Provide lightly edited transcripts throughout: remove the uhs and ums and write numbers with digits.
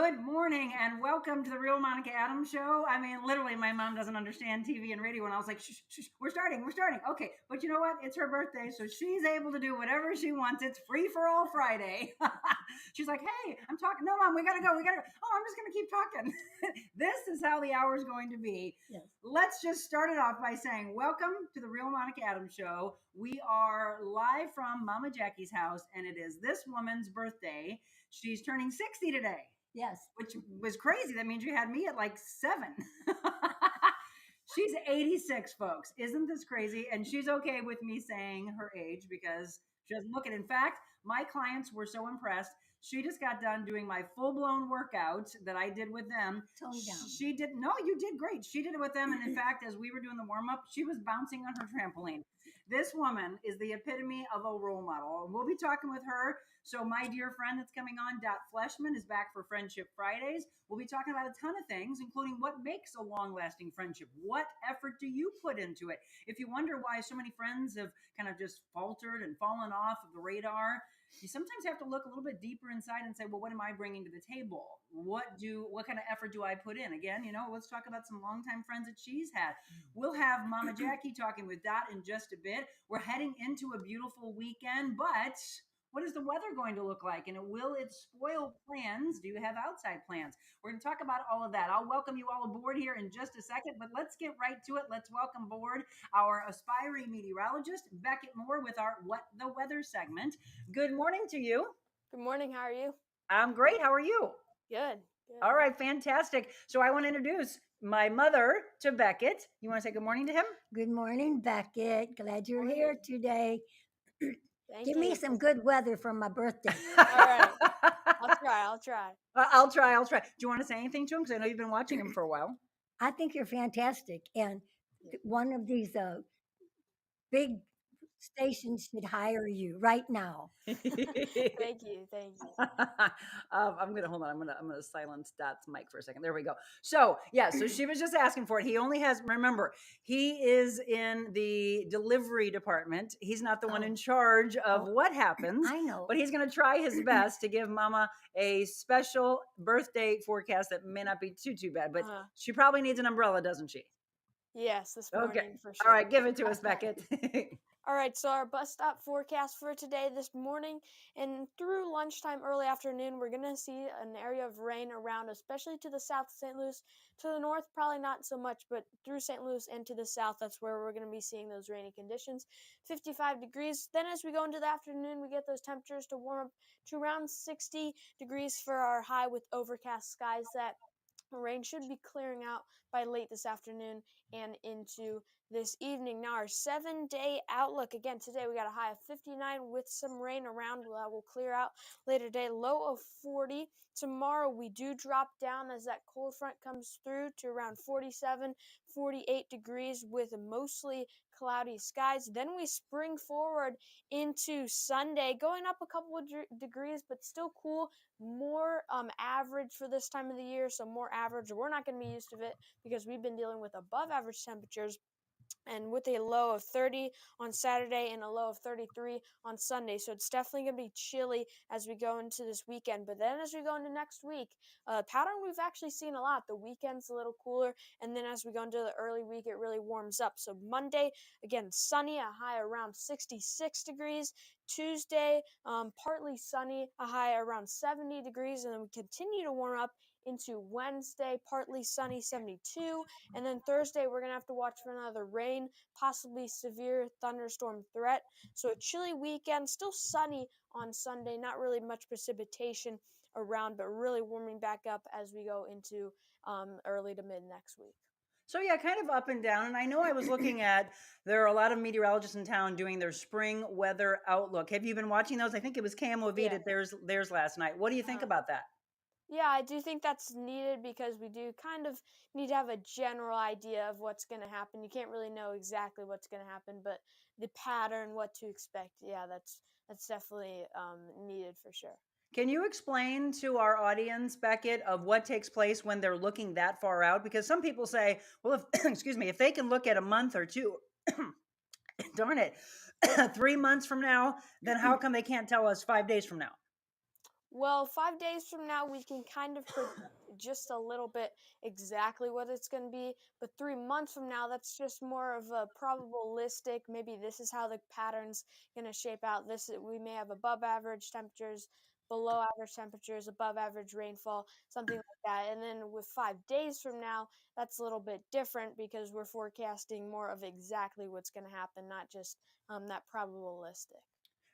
Good morning and welcome to the Real Monica Adams show. I mean, literally, my mom doesn't understand TV and radio, and I was like, shh, shh, shh, we're starting. Okay, but you know what? It's her birthday, so she's able to do whatever she wants. It's free for all Friday. She's like, hey, I'm talking. No, mom, we gotta go. Oh, I'm just gonna keep talking. This is how the hour is going to be. Yes. Let's just start it off by saying, welcome to the Real Monica Adams show. We are live from Mama Jackie's house, and it is this woman's birthday. She's turning 60 today. Yes. Which was crazy. That means you had me at like 7. She's 86, folks. Isn't this crazy? And she's okay with me saying her age because she doesn't look it. In fact, my clients were so impressed. She just got done doing my full-blown workout that I did with them. Tone down. She did. No, you did great. She did it with them. And in fact, as we were doing the warm-up, she was bouncing on her trampoline. This woman is the epitome of a role model. We'll be talking with her. So my dear friend that's coming on, Dot Fleshman, is back for Friendship Fridays. We'll be talking about a ton of things, including what makes a long-lasting friendship. What effort do you put into it? If you wonder why so many friends have kind of just faltered and fallen off of the radar, you sometimes have to look a little bit deeper inside and say, well, what am I bringing to the table? What kind of effort do I put in? Again, let's talk about some longtime friends that she's had. We'll have Mama Jacque talking with Dot in just a bit. We're heading into a beautiful weekend, but what is the weather going to look like? And will it spoil plans? Do you have outside plans? We're going to talk about all of that. I'll welcome you all aboard here in just a second, but let's get right to it. Let's welcome aboard our aspiring meteorologist, Beckett Moore, with our What the Weather segment. Good morning to you. Good morning. How are you? I'm great. How are you? Good. All right. Fantastic. So I want to introduce my mother to Beckett. You want to say good morning to him? Good morning, Beckett. Glad you're here today. Give me you. some good weather for my birthday. All right. I'll try. I'll try. Do you want to say anything to him? Because I know you've been watching him for a while. I think you're fantastic. And one of these big stations should hire you right now. Thank you. I'm gonna hold on. I'm gonna silence Dot's mic for a second. There we go. So yeah, so she was just asking for it. He only has, remember, he is in the delivery department. He's not the one in charge of what happens. I know. But he's gonna try his best to give Mama a special birthday forecast that may not be too bad. But she probably needs an umbrella, doesn't she? Yes, this morning for sure. All right, give it to us, Beckett. All right, so our bus stop forecast for today, this morning, and through lunchtime, early afternoon, we're going to see an area of rain around, especially to the south of St. Louis. To the north, probably not so much, but through St. Louis and to the south, that's where we're going to be seeing those rainy conditions. 55 degrees. Then as we go into the afternoon, we get those temperatures to warm up to around 60 degrees for our high with overcast skies. That rain should be clearing out by late this afternoon and into this evening. Now, our 7-day outlook. Again, today we got a high of 59 with some rain around. That will clear out later today. Low of 40. Tomorrow we do drop down as that cold front comes through to around 47, 48 degrees with mostly cloudy skies. Then we spring forward into Sunday, going up a couple of degrees, but still cool. More average for this time of the year, so more average. We're not going to be used to it because we've been dealing with above average temperatures, and with a low of 30 on Saturday and a low of 33 on Sunday. So it's definitely going to be chilly as we go into this weekend. But then as we go into next week, pattern we've actually seen a lot. The weekend's a little cooler, and then as we go into the early week, it really warms up. So Monday, again, sunny, a high around 66 degrees. Tuesday, partly sunny, a high around 70 degrees, and then we continue to warm up into Wednesday, partly sunny, 72, and then Thursday we're going to have to watch for another rain, possibly severe thunderstorm threat. So a chilly weekend, still sunny on Sunday, not really much precipitation around, but really warming back up as we go into early to mid next week. So yeah, kind of up and down. And I know I was looking at, there are a lot of meteorologists in town doing their spring weather outlook. Have you been watching those? I think it was KMOV did theirs last night. What do you think about that? Yeah, I do think that's needed because we do kind of need to have a general idea of what's going to happen. You can't really know exactly what's going to happen, but the pattern, what to expect, yeah, that's definitely needed for sure. Can you explain to our audience, Beckett, of what takes place when they're looking that far out? Because some people say, well, if excuse me, if they can look at a month or two, darn it, 3 months from now, then how come they can't tell us 5 days from now? Well, 5 days from now, we can kind of predict just a little bit exactly what it's going to be. But 3 months from now, that's just more of a probabilistic. Maybe this is how the pattern's going to shape out. We may have above average temperatures, below average temperatures, above average rainfall, something like that. And then with 5 days from now, that's a little bit different because we're forecasting more of exactly what's going to happen, not just that probabilistic.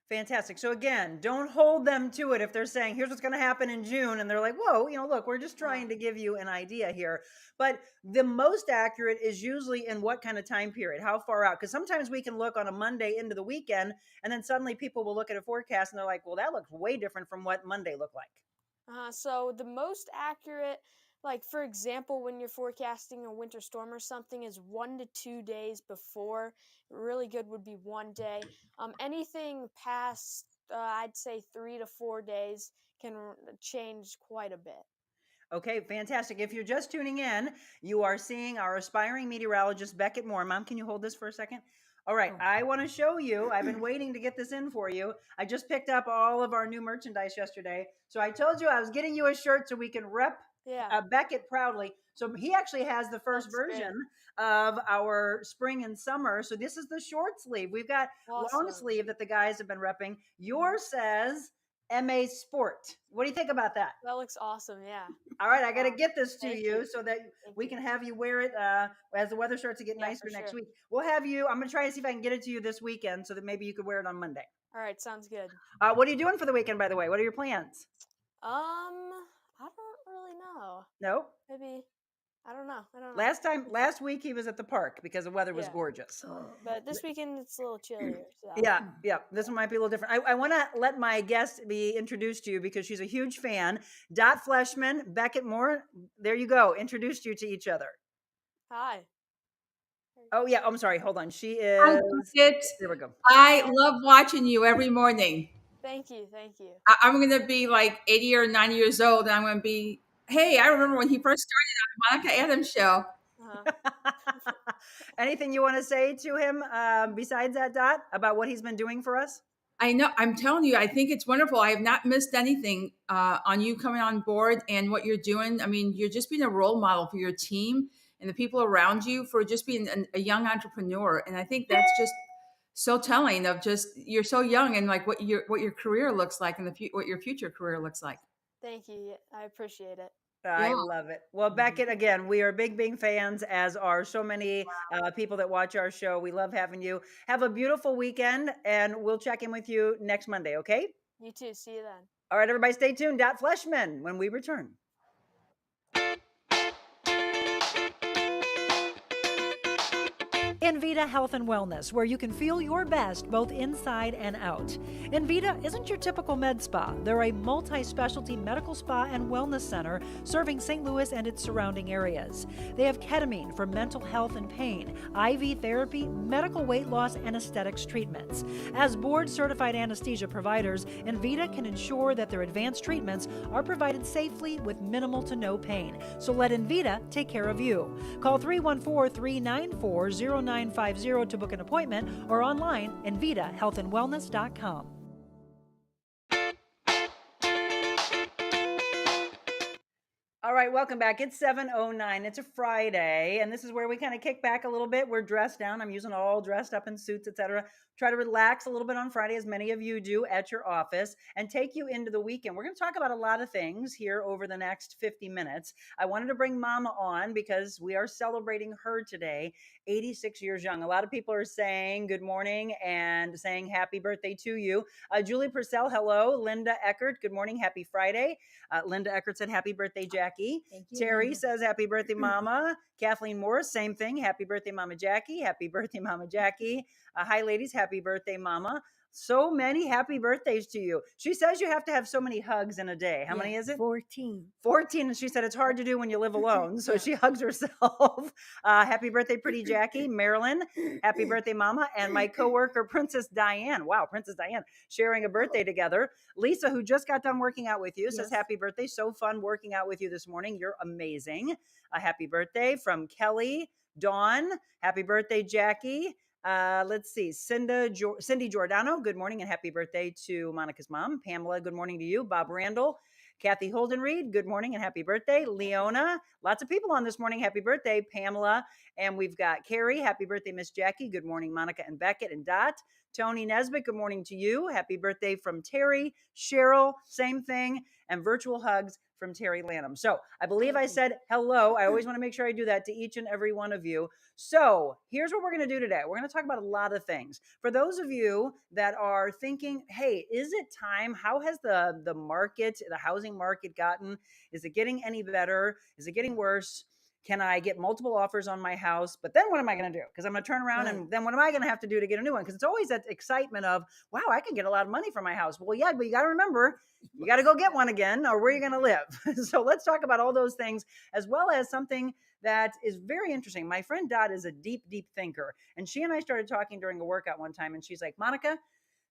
Fantastic. So again, don't hold them to it if they're saying, here's what's going to happen in June. And they're like, whoa, look, we're just trying to give you an idea here. But the most accurate is usually in what kind of time period? How far out? Because sometimes we can look on a Monday into the weekend, and then suddenly people will look at a forecast and they're like, well, that looks way different from what Monday looked like. So the most accurate, like for example, when you're forecasting a winter storm or something, is 1 to 2 days before. Really good would be 1 day. Anything past, I'd say 3 to 4 days can change quite a bit. Okay, fantastic. If you're just tuning in, you are seeing our aspiring meteorologist, Beckett Moore. Mom, can you hold this for a second? All right, I want to show you. I've been waiting to get this in for you. I just picked up all of our new merchandise yesterday. So I told you I was getting you a shirt so we can rep Beckett proudly. So he actually has the first version of our spring and summer. So this is the short sleeve. We've got long sleeve that the guys have been repping. Yours says MA Sport. What do you think about that? That looks awesome, yeah. All right, I got to get this to you so that we can have you wear it as the weather starts to get nicer next week. We'll have you, I'm going to try to see if I can get it to you this weekend so that maybe you could wear it on Monday. All right, sounds good. What are you doing for the weekend, by the way? What are your plans? I don't really know. No? Maybe, I don't know. Last week he was at the park because the weather was gorgeous. But this weekend it's a little chillier. So. Yeah. This one might be a little different. I want to let my guest be introduced to you because she's a huge fan. Dot Fleshman, Beckett Moore. There you go. Introduced you to each other. Hi. Oh yeah. I'm sorry. Hold on. She is. There we go. I love watching you every morning. Thank you. I'm going to be like 80 or 90 years old, and I'm going to be, hey, I remember when he first started on the Monica Adams show. Anything you want to say to him besides that, Dot, about what he's been doing for us? I know. I'm telling you, I think it's wonderful. I have not missed anything on you coming on board and what you're doing. I mean, you're just being a role model for your team and the people around you for just being a young entrepreneur. And I think that's just so telling of just, you're so young and like what your career looks like and what your future career looks like. Thank you. I appreciate it. I love it. Well, Beckett, again, we are big fans, as are so many people that watch our show. We love having you. Have a beautiful weekend, and we'll check in with you next Monday, okay? You too. See you then. All right, everybody, stay tuned. Dot Fleshman when we return. Envita Health and Wellness, where you can feel your best both inside and out. Envita isn't your typical med spa. They're a multi-specialty medical spa and wellness center serving St. Louis and its surrounding areas. They have ketamine for mental health and pain, IV therapy, medical weight loss, and aesthetics treatments. As board-certified anesthesia providers, Envita can ensure that their advanced treatments are provided safely with minimal to no pain. So let Envita take care of you. Call 314-394-0950 to book an appointment or online envitahealthandwellness.com. All right, welcome back. It's 7:09. It's a Friday, and this is where we kind of kick back a little bit. We're dressed down. I'm using all dressed up in suits, etc. Try to relax a little bit on Friday, as many of you do at your office, and take you into the weekend. We're going to talk about a lot of things here over the next 50 minutes. I wanted to bring Mama on because we are celebrating her today, 86 years young. A lot of people are saying good morning and saying happy birthday to you. Julie Purcell, hello. Linda Eckert, good morning. Happy Friday. Linda Eckert said happy birthday, Jackie. Thank you, Terry Linda. says happy birthday, Mama. Kathleen Morris, same thing. Happy birthday, Mama Jackie. Happy birthday, Mama Jackie. Hi, ladies. Happy birthday, Mama. So many happy birthdays to you. She says you have to have so many hugs in a day. How many is it? 14. 14. And she said it's hard to do when you live alone. So she hugs herself. Happy birthday, pretty Jackie. Marilyn, happy birthday, Mama. And my coworker, Princess Diane. Wow, Princess Diane, sharing a birthday together. Lisa, who just got done working out with you, says happy birthday. So fun working out with you this morning. You're amazing. A happy birthday from Kelly. Dawn, happy birthday, Jackie. Let's see. Cindy Giordano, good morning and happy birthday to Monica's mom. Pamela, good morning to you. Bob Randall, Kathy Holden Reed, good morning and happy birthday. Leona, lots of people on this morning. Happy birthday, Pamela. And we've got Carrie, happy birthday, Miss Jackie. Good morning, Monica and Beckett and Dot. Tony Nesbitt, good morning to you. Happy birthday from Terry. Cheryl, same thing. And virtual hugs from Terry Lanham. So I believe I said hello. I always want to make sure I do that to each and every one of you. So here's what we're going to do today. We're going to talk about a lot of things. For those of you that are thinking, hey, is it time? How has the market, the housing market gotten? Is it getting any better? Is it getting worse? Can I get multiple offers on my house? But then what am I going to do? Because I'm going to turn around and then what am I going to have to do to get a new one? Because it's always that excitement of, wow, I can get a lot of money for my house. Well, yeah, but you got to remember, you got to go get one again, or where are you going to live? So let's talk about all those things, as well as something that is very interesting. My friend Dot is a deep, deep thinker. And she and I started talking during a workout one time. And she's like, Monica,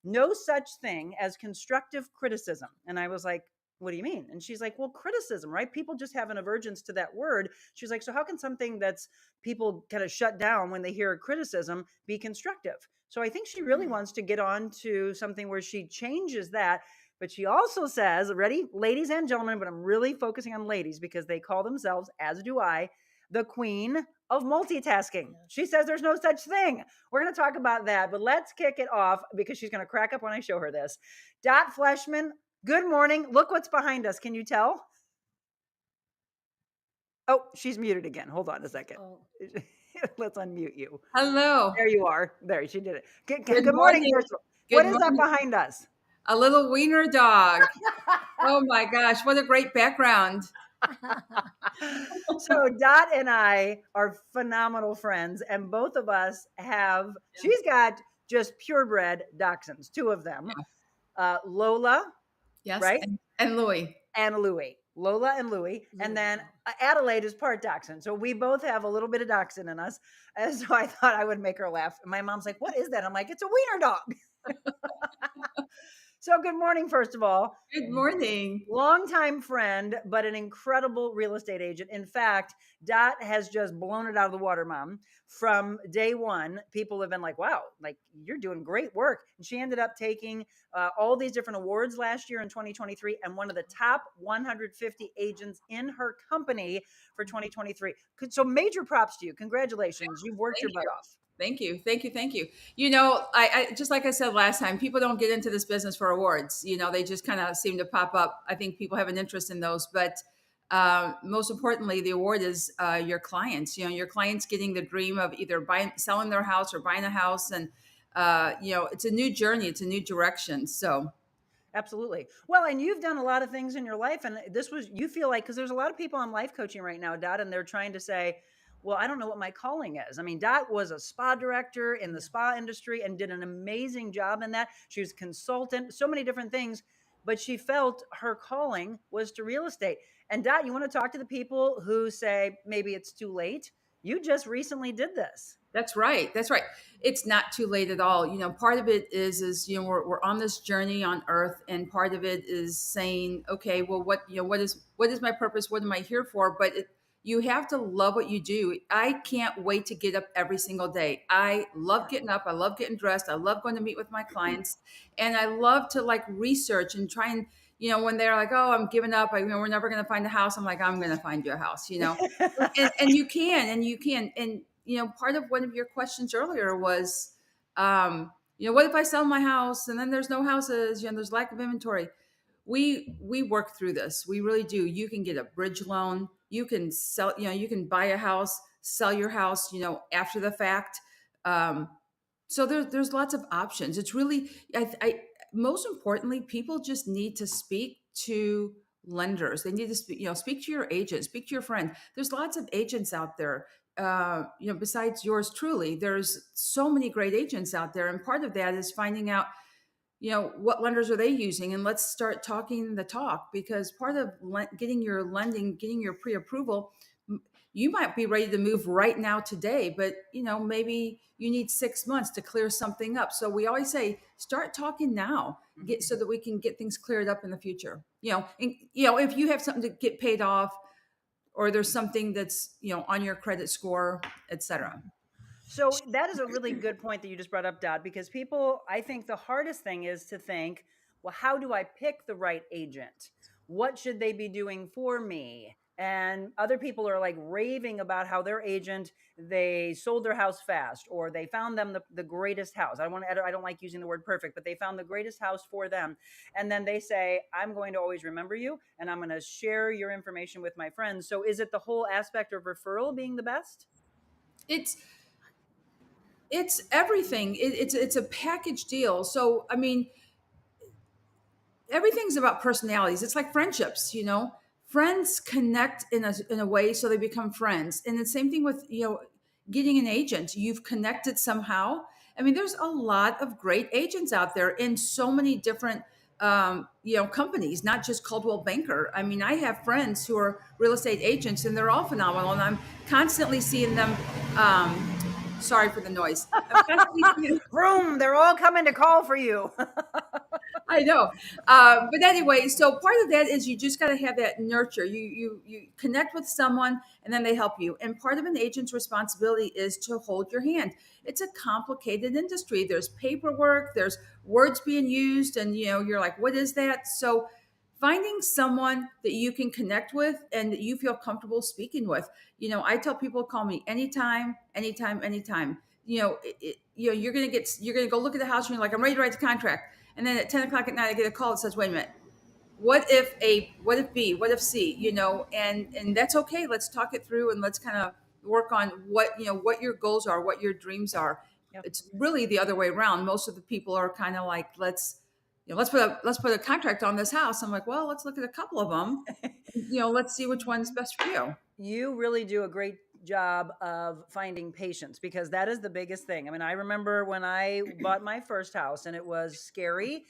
no such thing as constructive criticism. And I was like, what do you mean? And she's like, well, criticism, right? People just have an aversion to that word. She's like, so how can something that's people kind of shut down when they hear criticism be constructive? So I think she really wants to get on to something where she changes that. But she also says, ready, ladies and gentlemen, but I'm really focusing on ladies because they call themselves, as do I, the queen of multitasking. She says there's no such thing. We're going to talk about that, but let's kick it off because she's going to crack up when I show her this. Dot Fleshman, good morning. Look what's behind us. Can you tell? Oh, she's muted again. Hold on a second. Oh. Let's unmute you. Hello. There you are. There, she did it. Good morning, first of all. What is that behind us? A little wiener dog. Oh my gosh, what a great background. So Dot and I are phenomenal friends, and both of us have, she's got just purebred dachshunds, two of them. Lola. Yes. Right? And Louie. And Louie. Lola and Louie. And then Adelaide is part dachshund. So we both have a little bit of dachshund in us. And so I thought I would make her laugh. And my mom's like, what is that? I'm like, it's a wiener dog. So good morning, first of all. Good morning. Longtime friend, but an incredible real estate agent. In fact, Dot has just blown it out of the water, Mom. From day one, people have been like, wow, like you're doing great work. And she ended up taking all these different awards last year in 2023 and one of the top 150 agents in her company for 2023. So major props to you. Congratulations. You've worked your butt off. Thank you. Thank you. Thank you. You know, I just like I said last time, people don't get into this business for awards. You know, they just kind of seem to pop up. I think people have an interest in those, but most importantly, the award is your clients. You know, your clients getting the dream of either selling their house or buying a house. And, you know, it's a new journey. It's a new direction. So. Absolutely. Well, and you've done a lot of things in your life. And this was, you feel like, because there's a lot of people on life coaching right now, Dot, and they're trying to say, well, I don't know what my calling is. I mean, Dot was a spa director in the spa industry and did an amazing job in that. She was a consultant, so many different things, but she felt her calling was to real estate. And Dot, you want to talk to the people who say maybe it's too late? You just recently did this. That's right. That's right. It's not too late at all. You know, part of it is, you know, we're on this journey on earth, and part of it is saying, okay, well, what is my purpose? What am I here for? But you have to love what you do. I can't wait to get up every single day. I love getting up. I love getting dressed. I love going to meet with my clients, and I love to like research and try and, you know, when they're like, oh, I'm giving up, we're never going to find a house. I'm like, I'm going to find you a house, you know, and you can. And, you know, part of one of your questions earlier was, you know, what if I sell my house and then there's no houses, you know, there's lack of inventory. We work through this. We really do. You can get a bridge loan. You can sell, you know, you can buy a house, sell your house, you know, after the fact. So there's lots of options. It's really, most importantly, people just need to speak to lenders. They need to speak, you know, speak to your agent, speak to your friend. There's lots of agents out there. You know, besides yours truly, there's so many great agents out there. And part of that is finding out, you know, what lenders are they using? And let's start talking the talk, because part of getting your lending, getting your pre-approval, you might be ready to move right now today, but, you know, maybe you need 6 months to clear something up. So we always say, start talking now, so that we can get things cleared up in the future. You know, and, you know, if you have something to get paid off, or there's something that's, you know, on your credit score, et cetera. So that is a really good point that you just brought up, Dot, because people, I think the hardest thing is to think, well, how do I pick the right agent? What should they be doing for me? And other people are like raving about how their agent, they sold their house fast, or they found them the greatest house. I don't like using the word perfect, but they found the greatest house for them. And then they say, I'm going to always remember you and I'm going to share your information with my friends. So is it the whole aspect of referral being the best? It's everything. It's a package deal. So I mean, everything's about personalities. It's like friendships, you know. Friends connect in a way so they become friends. And the same thing with, you know, getting an agent. You've connected somehow. I mean, there's a lot of great agents out there in so many different you know, companies, not just Coldwell Banker. I mean, I have friends who are real estate agents and they're all phenomenal. And I'm constantly seeing them sorry for the noise. I'm constantly seeing Vroom, they're all coming to call for you. I know, but anyway, so part of that is you just got to have that nurture. You connect with someone, and then they help you. And part of an agent's responsibility is to hold your hand. It's a complicated industry. There's paperwork. There's words being used, and you know you're like, what is that? So finding someone that you can connect with and that you feel comfortable speaking with. You know, I tell people call me anytime, anytime, anytime. You know, you know, you're gonna go look at the house and you're like, I'm ready to write the contract. And then at 10 o'clock at night, I get a call that says, wait a minute, what if A, what if B, what if C, you know, and that's okay. Let's talk it through and let's kind of work on what, you know, what your goals are, what your dreams are. Yep. It's really the other way around. Most of the people are kind of like, let's put a contract on this house. I'm like, well, let's look at a couple of them. You know, let's see which one's best for you. You really do a great job of finding patience, because that is the biggest thing. I mean, I remember when I bought my first house and it was scary.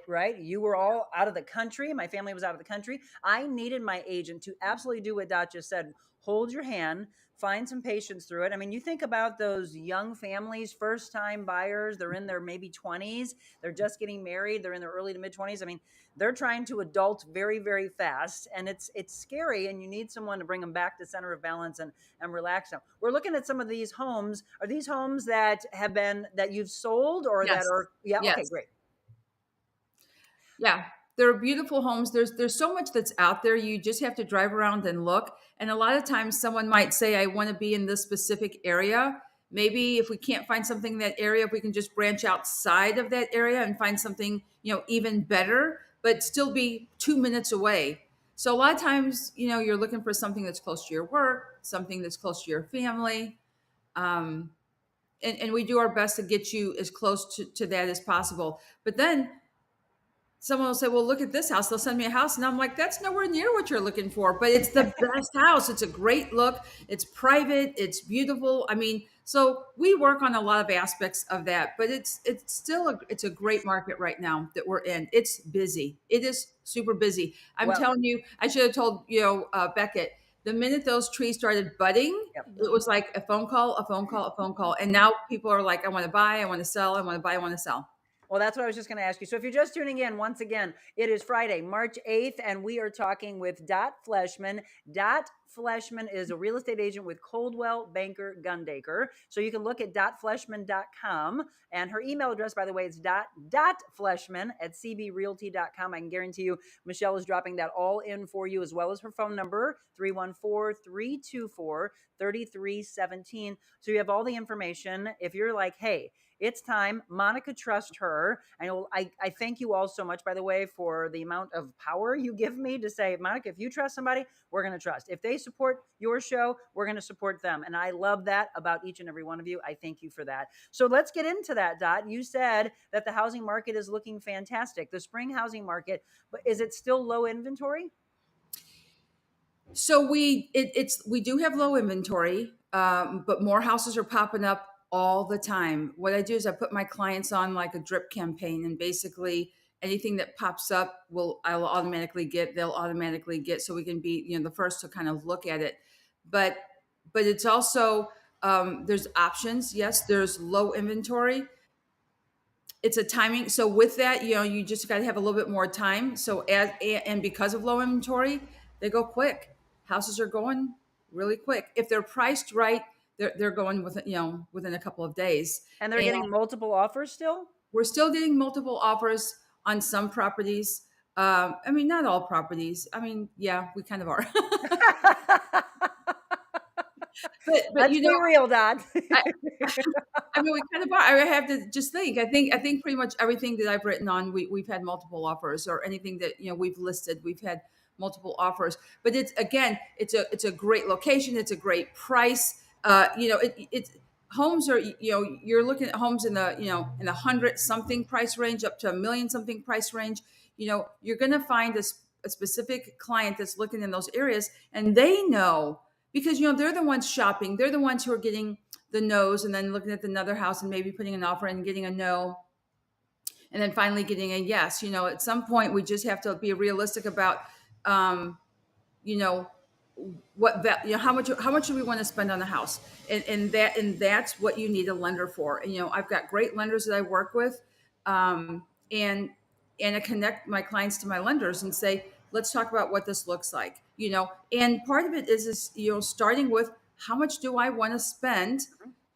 Right? You were all out of the country. My family was out of the country. I needed my agent to absolutely do what Dot just said. Hold your hand, find some patience through it. I mean, you think about those young families, first time buyers, they're in their maybe 20s, they're just getting married, they're in their early to mid 20s. I mean, they're trying to adult very, very fast, and it's scary, and you need someone to bring them back to center of balance and relax them. We're looking at some of these homes. Are these homes that have been that you've sold, or Yes. that are Yes. okay, great. Yeah, they're beautiful homes. There's so much that's out there. You just have to drive around and look. And a lot of times someone might say, I want to be in this specific area. Maybe if we can't find something in that area, if we can just branch outside of that area and find something, you know, even better, but still be 2 minutes away. So a lot of times, you know, you're looking for something that's close to your work, something that's close to your family. Um, and we do our best to get you as close to that as possible. But then someone will say, well, look at this house. They'll send me a house. And I'm like, that's nowhere near what you're looking for, but it's the best house. It's a great look. It's private. It's beautiful. I mean, so we work on a lot of aspects of that, but it's still it's a great market right now that we're in. It's busy. It is super busy. I'm Well, telling you, I should have told, you know, Beckett, the minute those trees started budding, yep. it was like a phone call, a phone call, a phone call. And now people are like, I want to buy, I want to sell, I want to buy, I want to sell. Well, that's what I was just going to ask you. So if you're just tuning in, once again, it is Friday, March 8th, and we are talking with Dot Fleshman. Dot Fleshman is a real estate agent with Coldwell Banker Gundaker. So you can look at dotfleshman.com. And her email address, by the way, is dot.fleshman@cbrealty.com. I can guarantee you Michelle is dropping that all in for you, as well as her phone number, 314-324-3317. So you have all the information. If you're like, hey, it's time. Monica, trust her. I thank you all so much, by the way, for the amount of power you give me to say, Monica, if you trust somebody, we're going to trust. If they support your show, we're going to support them. And I love that about each and every one of you. I thank you for that. So let's get into that, Dot. You said that the housing market is looking fantastic. The spring housing market, but is it still low inventory? So we do have low inventory, but more houses are popping up all the time. What I do is I put my clients on like a drip campaign, and basically anything that pops up I'll automatically get. They'll automatically get, so we can be, you know, the first to kind of look at it. But it's also there's options. Yes, there's low inventory. It's a timing. So with that, you know, you just got to have a little bit more time. So and because of low inventory, they go quick. Houses are going really quick. If they're priced right, they're going with, within a couple of days. And they're getting multiple offers still? We're still getting multiple offers on some properties. I mean, not all properties. I mean, yeah, we kind of are. but Let's be real, Dot. I mean, we kind of are. I have to just think. I think pretty much everything that I've written on, we've had multiple offers, or anything that we've listed, we've had multiple offers. But it's a great location. It's a great price. It's homes are you're looking at homes in the in the 100 something price range up to $1 million something price range. You're going to find a specific client that's looking in those areas, and they know, because they're the ones shopping. They're the ones who are getting the no's, and then looking at another house and maybe putting an offer and getting a no, and then finally getting a yes. At some point we just have to be realistic about what that how much do we want to spend on the house, and that's what you need a lender for. And I've got great lenders that I work with, and I connect my clients to my lenders and say, let's talk about what this looks like. And part of it is starting with, how much do I want to spend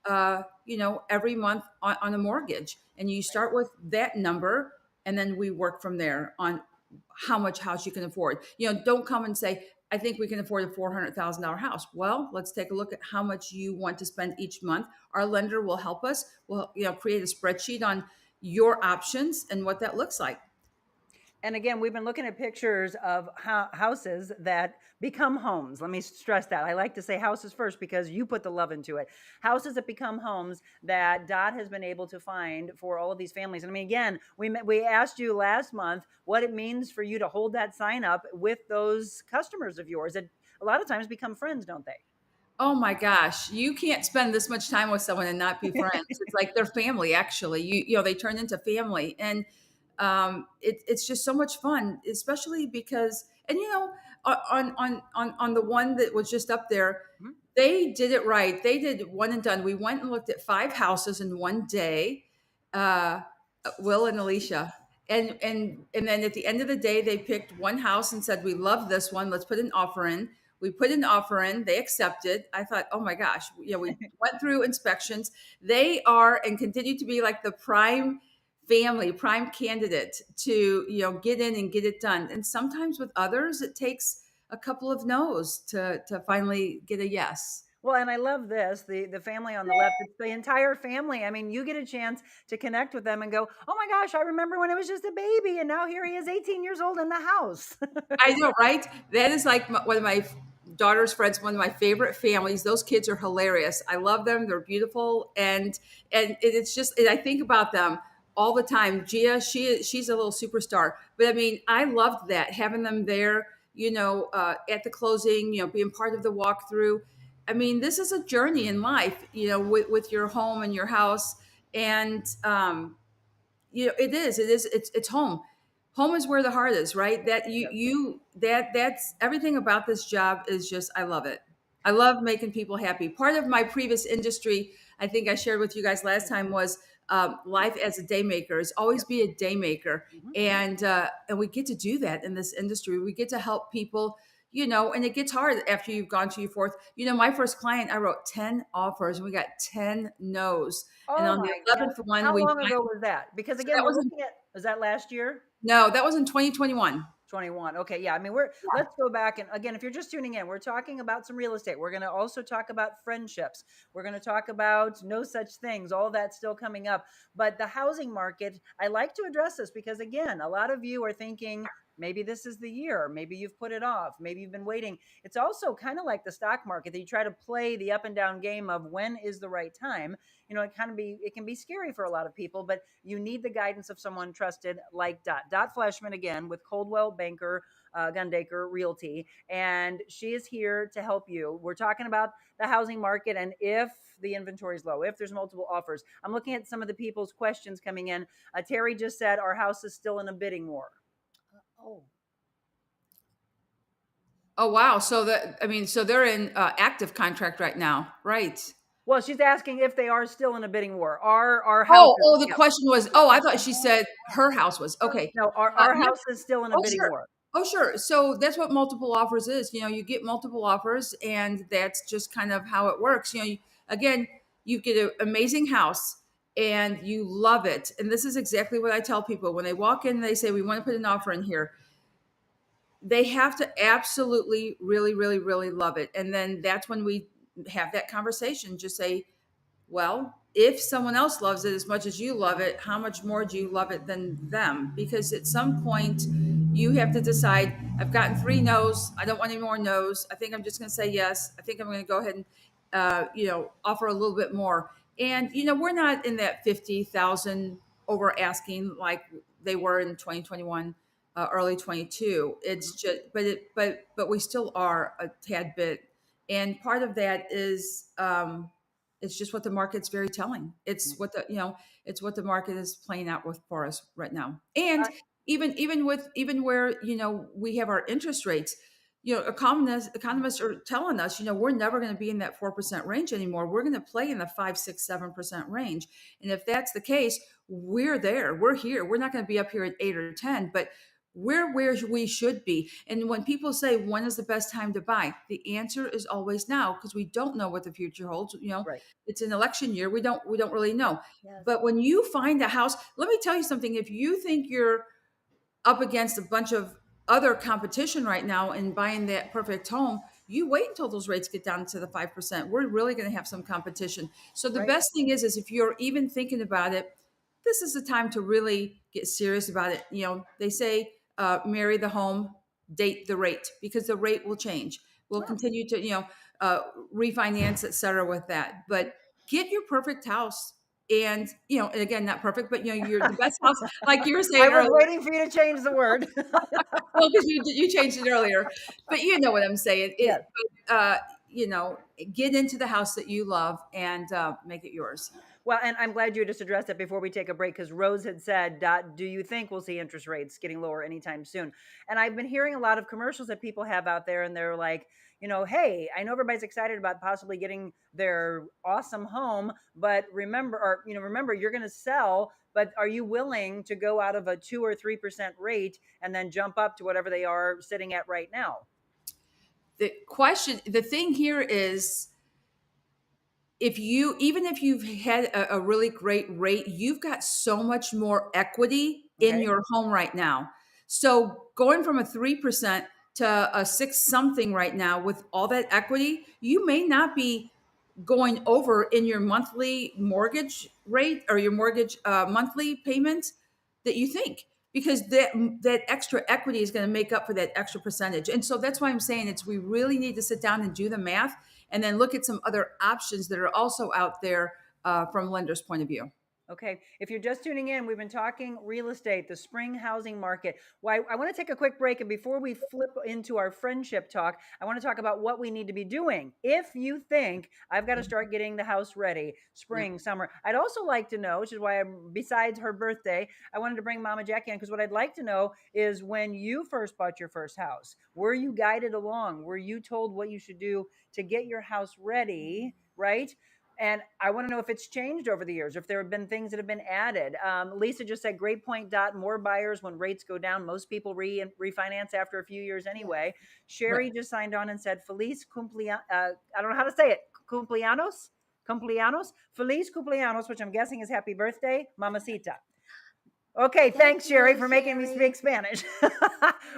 every month on a mortgage, and you start with that number, and then we work from there on how much house you can afford. Don't come and say, I think we can afford a $400,000 house. Well, let's take a look at how much you want to spend each month. Our lender will help us. We'll create a spreadsheet on your options and what that looks like. And again, we've been looking at pictures of houses that become homes. Let me stress that. I like to say houses first because you put the love into it. Houses that become homes that Dot has been able to find for all of these families. And I mean, again, we asked you last month what it means for you to hold that sign up with those customers of yours that a lot of times become friends, don't they? Oh my gosh, you can't spend this much time with someone and not be friends. It's like they're family, actually. They turn into family. And it's just so much fun, especially because, and on the one that was just up there, they did it right. They did one and done. We went and looked at 5 houses in one day, Will and Alicia. And then at the end of the day, they picked one house and said, we love this one. Let's put an offer in. We put an offer in. They accepted. I thought, oh my gosh, we went through inspections. They are and continue to be like the prime candidate to get in and get it done. And sometimes with others, it takes a couple of no's to finally get a yes. Well, and I love this, the family on the left, it's the entire family. I mean, you get a chance to connect with them and go, oh my gosh, I remember when it was just a baby, and now here he is 18 years old in the house. I know, right? That is like one of my daughter's friends, one of my favorite families. Those kids are hilarious. I love them. They're beautiful. And it's just, I think about them all the time. Gia, she's a little superstar. But I mean, I loved that, having them there, at the closing, being part of the walkthrough. I mean, this is a journey in life, with your home and your house. And, it's home. Home is where the heart is, right? That's everything about this job is just, I love it. I love making people happy. Part of my previous industry, I think I shared with you guys last time, was life as a day maker. Is always be a day maker. And we get to do that in this industry. We get to help people, and it gets hard after you've gone to your 4th. My first client, I wrote 10 offers and we got 10 no's. Oh, and on the 11th one, how long ago was that? Because again, so was that last year? No, that was in 2021. 21. Okay. Yeah. I mean, let's go back. And again, if you're just tuning in, we're talking about some real estate. We're going to also talk about friendships. We're going to talk about no such things, all that's still coming up. But the housing market, I like to address this because again, a lot of you are thinking, maybe this is the year. Maybe you've put it off. Maybe you've been waiting. It's also kind of like the stock market that you try to play the up and down game of when is the right time. It can be scary for a lot of people, but you need the guidance of someone trusted like Dot Fleshman, again, with Coldwell Banker Realty. And she is here to help you. We're talking about the housing market and if the inventory is low, if there's multiple offers. I'm looking at some of the people's questions coming in. Terry just said our house is still in a bidding war. Oh, wow. So they're in active contract right now, right? Well, she's asking if they are still in a bidding war. Our house. The question was, I thought she said her house was. Okay. No, our house is still in a bidding war. Oh, sure. So that's what multiple offers is. You get multiple offers, and that's just kind of how it works. again, you get an amazing house and you love it. And this is exactly what I tell people when they walk in and they say, we want to put an offer in here. They have to absolutely really, really, really love it. And then that's when we have that conversation. Just say, well, if someone else loves it as much as you love it, how much more do you love it than them? Because at some point you have to decide, I've gotten 3 no's. I don't want any more no's. I think I'm just going to say yes. I think I'm going to go ahead and, offer a little bit more. And, we're not in that 50,000 over asking like they were in 2021, early 22. It's just, but we still are a tad bit. And part of that is, it's just what the market's very telling. It's what it's what the market is playing out with for us right now. And even where, we have our interest rates, economists are telling us, we're never going to be in that 4% range anymore. We're going to play in the 5, 6, 7% range. And if that's the case, we're there, we're here. We're not going to be up here at 8 or 10, but we're where we should be. And when people say, when is the best time to buy? The answer is always now, because we don't know what the future holds. Right. It's an election year. We don't really know. Yes. But when you find a house, let me tell you something. If you think you're up against a bunch of other competition right now and buying that perfect home, you wait until those rates get down to the 5%. We're really going to have some competition. So the best thing is if you're even thinking about it, this is the time to really get serious about it. They say, marry the home, date the rate, because the rate will change. We'll continue to, refinance, et cetera, with that. But get your perfect house. And, and again, not perfect, but, you're the best house, like you were saying I was earlier. waiting for you to change the word. Well, because you changed it earlier. But you know what I'm saying. Yes. Get into the house that you love and make it yours. Well, and I'm glad you just addressed it before we take a break, because Rose had said, Dot, do you think we'll see interest rates getting lower anytime soon? And I've been hearing a lot of commercials that people have out there, and they're like, hey, I know everybody's excited about possibly getting their awesome home, but remember, you're going to sell, but are you willing to go out of a 2 or 3% rate and then jump up to whatever they are sitting at right now? The thing here is, even if you've had a really great rate, you've got so much more equity in your home right now. So going from a 3% to a 6 something right now with all that equity, you may not be going over in your monthly mortgage rate or your mortgage monthly payment that you think, because that extra equity is going to make up for that extra percentage. And so that's why I'm saying we really need to sit down and do the math and then look at some other options that are also out there from lenders' point of view. Okay. If you're just tuning in, we've been talking real estate, the spring housing market. Well, I want to take a quick break. And before we flip into our friendship talk, I want to talk about what we need to be doing. If you think I've got to start getting the house ready, spring, summer, I'd also like to know, which is why besides her birthday, I wanted to bring Mama Jacque in, because what I'd like to know is, when you first bought your first house, were you guided along? Were you told what you should do to get your house ready, right? And I want to know if it's changed over the years, if there have been things that have been added. Lisa just said, great point, Dot. More buyers when rates go down. Most people refinance after a few years anyway. Sherry just signed on and said, Feliz cumpleaños. I don't know how to say it. Cumpleaños? Feliz cumpleaños, which I'm guessing is happy birthday, mamacita. Okay, thanks, Sherry, for making me speak Spanish.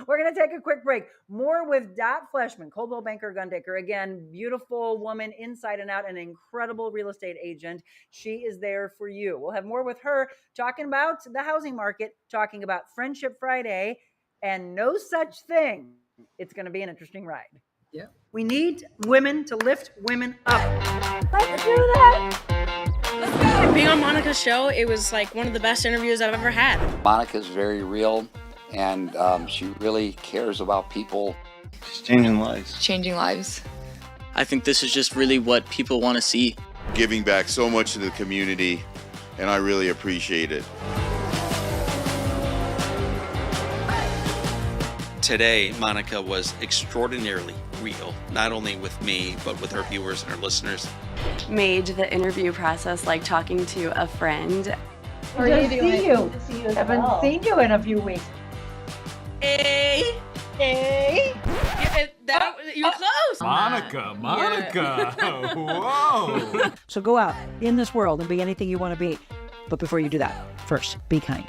We're going to take a quick break. More with Dot Fleshman, Coldwell Banker Gundaker. Again, beautiful woman inside and out, an incredible real estate agent. She is there for you. We'll have more with her, talking about the housing market, talking about Friendship Friday, and no such thing. It's going to be an interesting ride. Yeah. We need women to lift women up. Let's do that. Being on Monica's show, it was like one of the best interviews I've ever had. Monica's very real, and she really cares about people. She's changing lives. Changing lives. I think this is just really what people want to see. Giving back so much to the community, and I really appreciate it. Today, Monica was extraordinarily real, not only with me, but with her viewers and her listeners. Made the interview process like talking to a friend. How are you doing? Good to see you. Haven't seen you in a few weeks. Hey! You're close. Monica. Monica. Whoa. So go out in this world and be anything you want to be. But before you do that, first, be kind.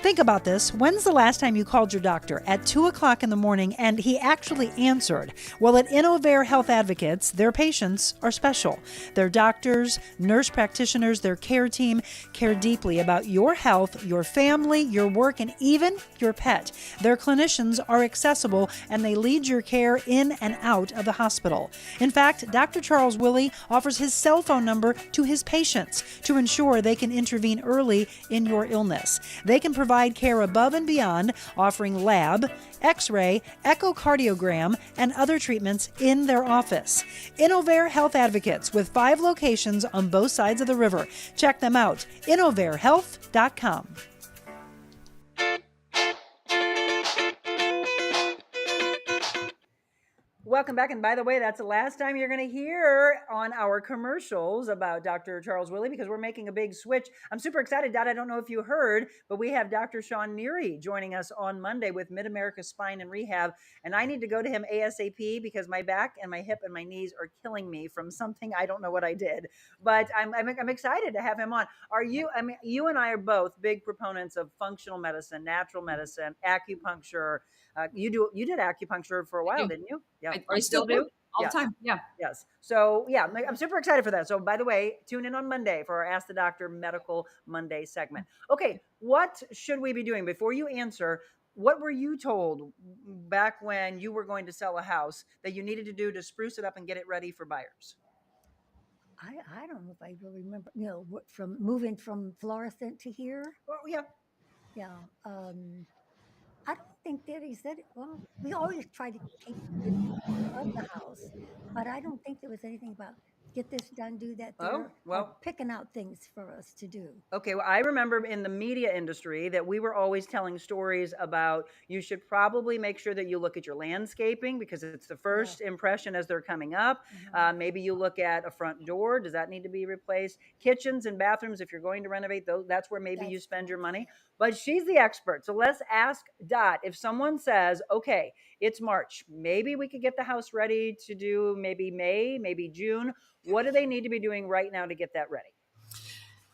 Think about this. When's the last time you called your doctor at 2 o'clock in the morning and he actually answered? Well, at Innovare Health Advocates, their patients are special. Their doctors, nurse practitioners, their care team care deeply about your health, your family, your work, and even your pet. Their clinicians are accessible and they lead your care in and out of the hospital. In fact, Dr. Charles Willie offers his cell phone number to his patients to ensure they can intervene early in your illness. They can provide care above and beyond, offering lab, x-ray, echocardiogram, and other treatments in their office. Innovare Health Advocates with 5 locations on both sides of the river. Check them out, innovarehealth.com. Welcome back. And by the way, that's the last time you're going to hear on our commercials about Dr. Charles Willie, because we're making a big switch. I'm super excited, Dad. I don't know if you heard, but we have Dr. Sean Neary joining us on Monday with Mid-America Spine and Rehab. And I need to go to him ASAP because my back and my hip and my knees are killing me from something. I don't know what I did, but I'm excited to have him on. You and I are both big proponents of functional medicine, natural medicine, acupuncture. You did acupuncture for a while, didn't you? Yeah. I still do all the time. Yeah. Yes. So yeah, I'm super excited for that. So by the way, tune in on Monday for our Ask the Doctor Medical Monday segment. Okay. What should we be doing before you answer? What were you told back when you were going to sell a house that you needed to do to spruce it up and get it ready for buyers? I don't know if I really remember, from moving from Florissant to here. Oh, yeah. Yeah. I don't think that he said it. Well, we always try to take good care of the house, but I don't think there was anything about get this done, do that there. Oh, well, or picking out things for us to do. Okay, well, I remember in the media industry that we were always telling stories about you should probably make sure that you look at your landscaping because it's the first impression as they're coming up. Maybe you look at a front door. Does that need to be replaced? Kitchens and bathrooms, if you're going to renovate those, that's where maybe you spend your money. But she's the expert. So let's ask Dot. If someone says, okay, it's March, maybe we could get the house ready to do maybe May, maybe June. What do they need to be doing right now to get that ready?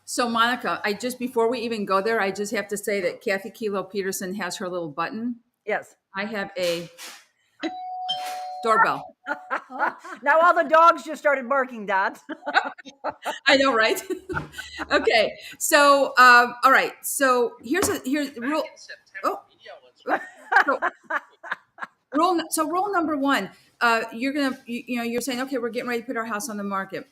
So Monica, before we even go there, I just have to say that Kathy Kilo Peterson has her little button. Yes. I have a doorbell. Now all the dogs just started barking, Dot. I know, right? Okay. So, all right. So here's rule. Rule number 1, you're saying, okay, we're getting ready to put our house on the market.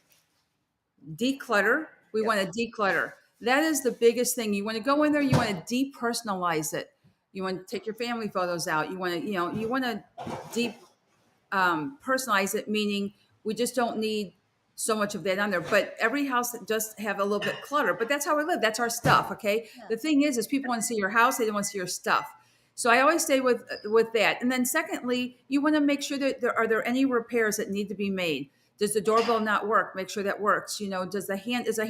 Declutter. We want to declutter. That is the biggest thing. You want to go in there. You want to depersonalize it. You want to take your family photos out. You want to, personalize it, meaning we just don't need so much of that on there. But every house does have a little bit clutter. But that's how we live. That's our stuff. Okay. Yeah. The thing is people want to see your house. They don't want to see your stuff. So I always stay with that. And then secondly, you want to make sure that are there any repairs that need to be made? Does the doorbell not work? Make sure that works. Is the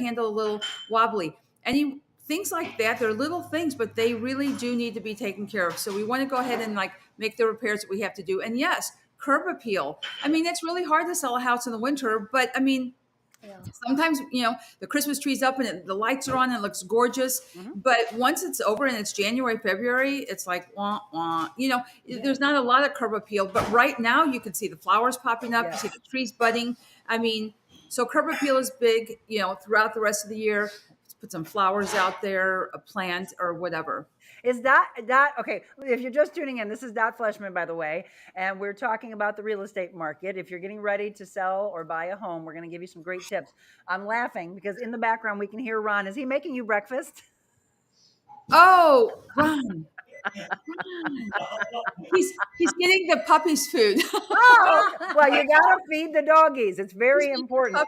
handle a little wobbly? Any things like that. They're little things, but they really do need to be taken care of. So we want to go ahead and make the repairs that we have to do. And yes, curb appeal. It's really hard to sell a house in the winter, but sometimes, the Christmas tree's up and the lights are on and it looks gorgeous. Mm-hmm. But once it's over and it's January, February, it's like, wah, wah. There's not a lot of curb appeal. But right now you can see the flowers popping up. Yeah. You see the trees budding. So curb appeal is big, throughout the rest of the year. Put some flowers out there, a plant or whatever. Is that okay? If you're just tuning in, this is Dot Fleshman, by the way, and we're talking about the real estate market. If you're getting ready to sell or buy a home, we're going to give you some great tips. I'm laughing because in the background we can hear Ron. Is he making you breakfast? Oh, Ron. He's getting the puppies food. Oh, well, you got to feed the doggies. It's very important.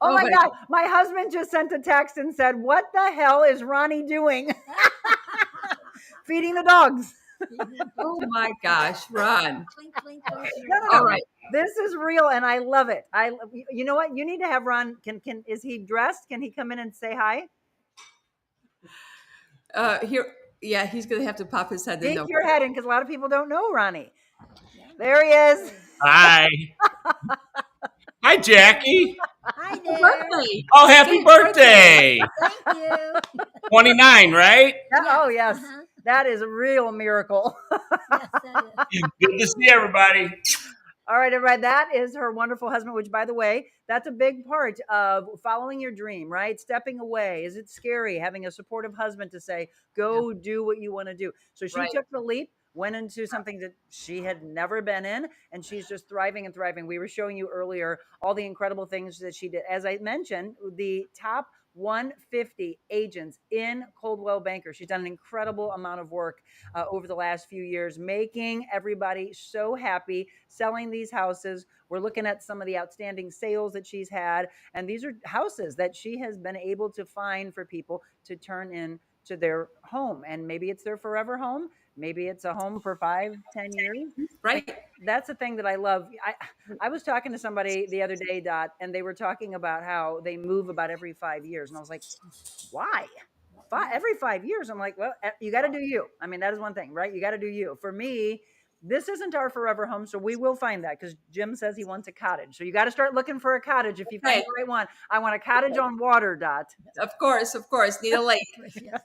Oh my God. My husband just sent a text and said, what the hell is Ronnie doing? Feeding the dogs. Oh my gosh, Ron. No. All right. This is real, and I love it. You know what? You need to have Ron. Is he dressed? Can he come in and say hi? Yeah, he's gonna have to pop his head in. Peek your head in, because a lot of people don't know Ronnie. There he is. Hi. Hi, Jackie. Hi Happy there. birthday! Oh, happy birthday. Thank you. 29, right? Oh, yes. That is a real miracle. Yes, that is. Good to see everybody. All right, everybody. That is her wonderful husband, which, by the way, that's a big part of following your dream, right? Stepping away. Is it scary having a supportive husband to say, go do what you want to do? So she took the leap, went into something that she had never been in, and she's just thriving and thriving. We were showing you earlier all the incredible things that she did. As I mentioned, the top 150 agents in Coldwell Banker. She's done an incredible amount of work over the last few years, making everybody so happy, selling these houses. We're looking at some of the outstanding sales that she's had, and these are houses that she has been able to find for people to turn into their home. And maybe it's their forever home. Maybe it's a home for 5-10 years. Right. That's the thing that I love. I was talking to somebody the other day, Dot, and they were talking about how they move about every 5 years. And I was like, why? Every 5 years? I'm like, well, you got to do you. I mean, that is one thing, right? You got to do you. For me, this isn't our forever home, so we will find that, because Jim says he wants a cottage. So you got to start looking for a cottage if you find the right one. I want a cottage on water, Dot. Of course. Need a lake.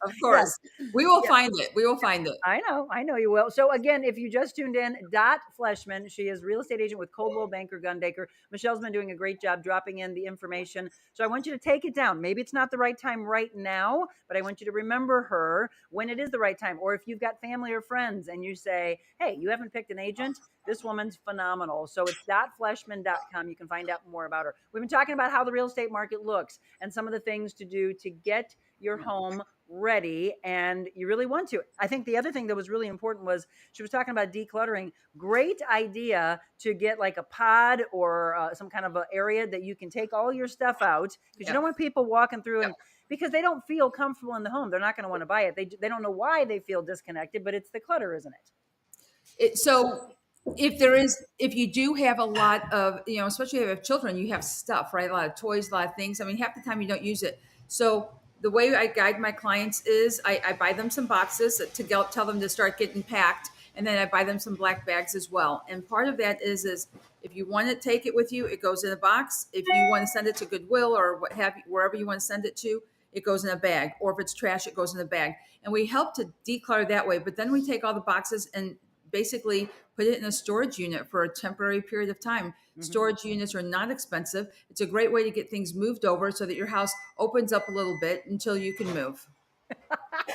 Of course. Yes. We will find it. We will find it. I know you will. So again, if you just tuned in, Dot Fleshman, she is real estate agent with Coldwell Banker Gundaker. Michelle's been doing a great job dropping in the information. So I want you to take it down. Maybe it's not the right time right now, but I want you to remember her when it is the right time. Or if you've got family or friends and you say, hey, you haven't picked an agent, this woman's phenomenal. So it's dotfleshman.com. You can find out more about her. We've been talking about how the real estate market looks and some of the things to do to get your home ready, and you really want to. I think the other thing that was really important was she was talking about decluttering. Great idea to get like a pod or some kind of an area that you can take all your stuff out, because you don't want people walking through and because they don't feel comfortable in the home. They're not going to want to buy it. They don't know why they feel disconnected, but it's the clutter, isn't it? So if you do have a lot of, especially if you have children, you have stuff, right? A lot of toys, a lot of things. I mean, half the time you don't use it. So the way I guide my clients is I buy them some boxes to tell them to start getting packed. And then I buy them some black bags as well. And part of that is if you want to take it with you, it goes in a box. If you want to send it to Goodwill or what have you, wherever you want to send it to, it goes in a bag. Or if it's trash, it goes in a bag. And we help to declutter that way. But then we take all the boxes and basically put it in a storage unit for a temporary period of time. Mm-hmm. Storage units are not expensive. It's a great way to get things moved over so that your house opens up a little bit until you can move.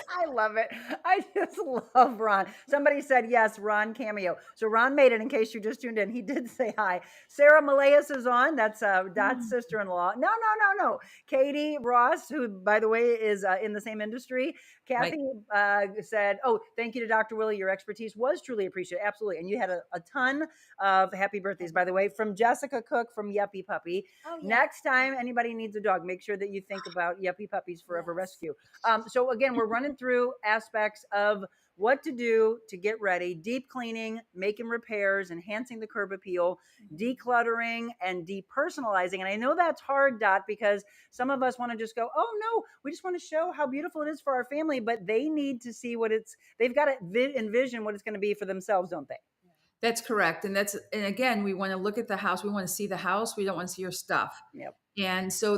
I love it. I just love Ron. Somebody said, yes, Ron cameo. So Ron made it in case you just tuned in. He did say hi. Sarah Malayas is on. That's Dot's sister-in-law. No. Katie Ross, who, by the way, is in the same industry. Kathy said, oh, thank you to Dr. Willie. Your expertise was truly appreciated. Absolutely. And you had a ton of happy birthdays, by the way, from Jessica Cook from Yuppie Puppy. Oh, yeah. Next time anybody needs a dog, make sure that you think about Yuppie Puppies Forever Rescue. So again, we're running through aspects of what to do to get ready: deep cleaning, making repairs, enhancing the curb appeal, decluttering, and depersonalizing. And I know that's hard, Dot, because some of us want to just go, oh no, we just want to show how beautiful it is for our family, but they need to see they've got to envision what it's going to be for themselves, don't they? That's correct. And again, we want to look at the house. We want to see the house. We don't want to see your stuff. Yep. And so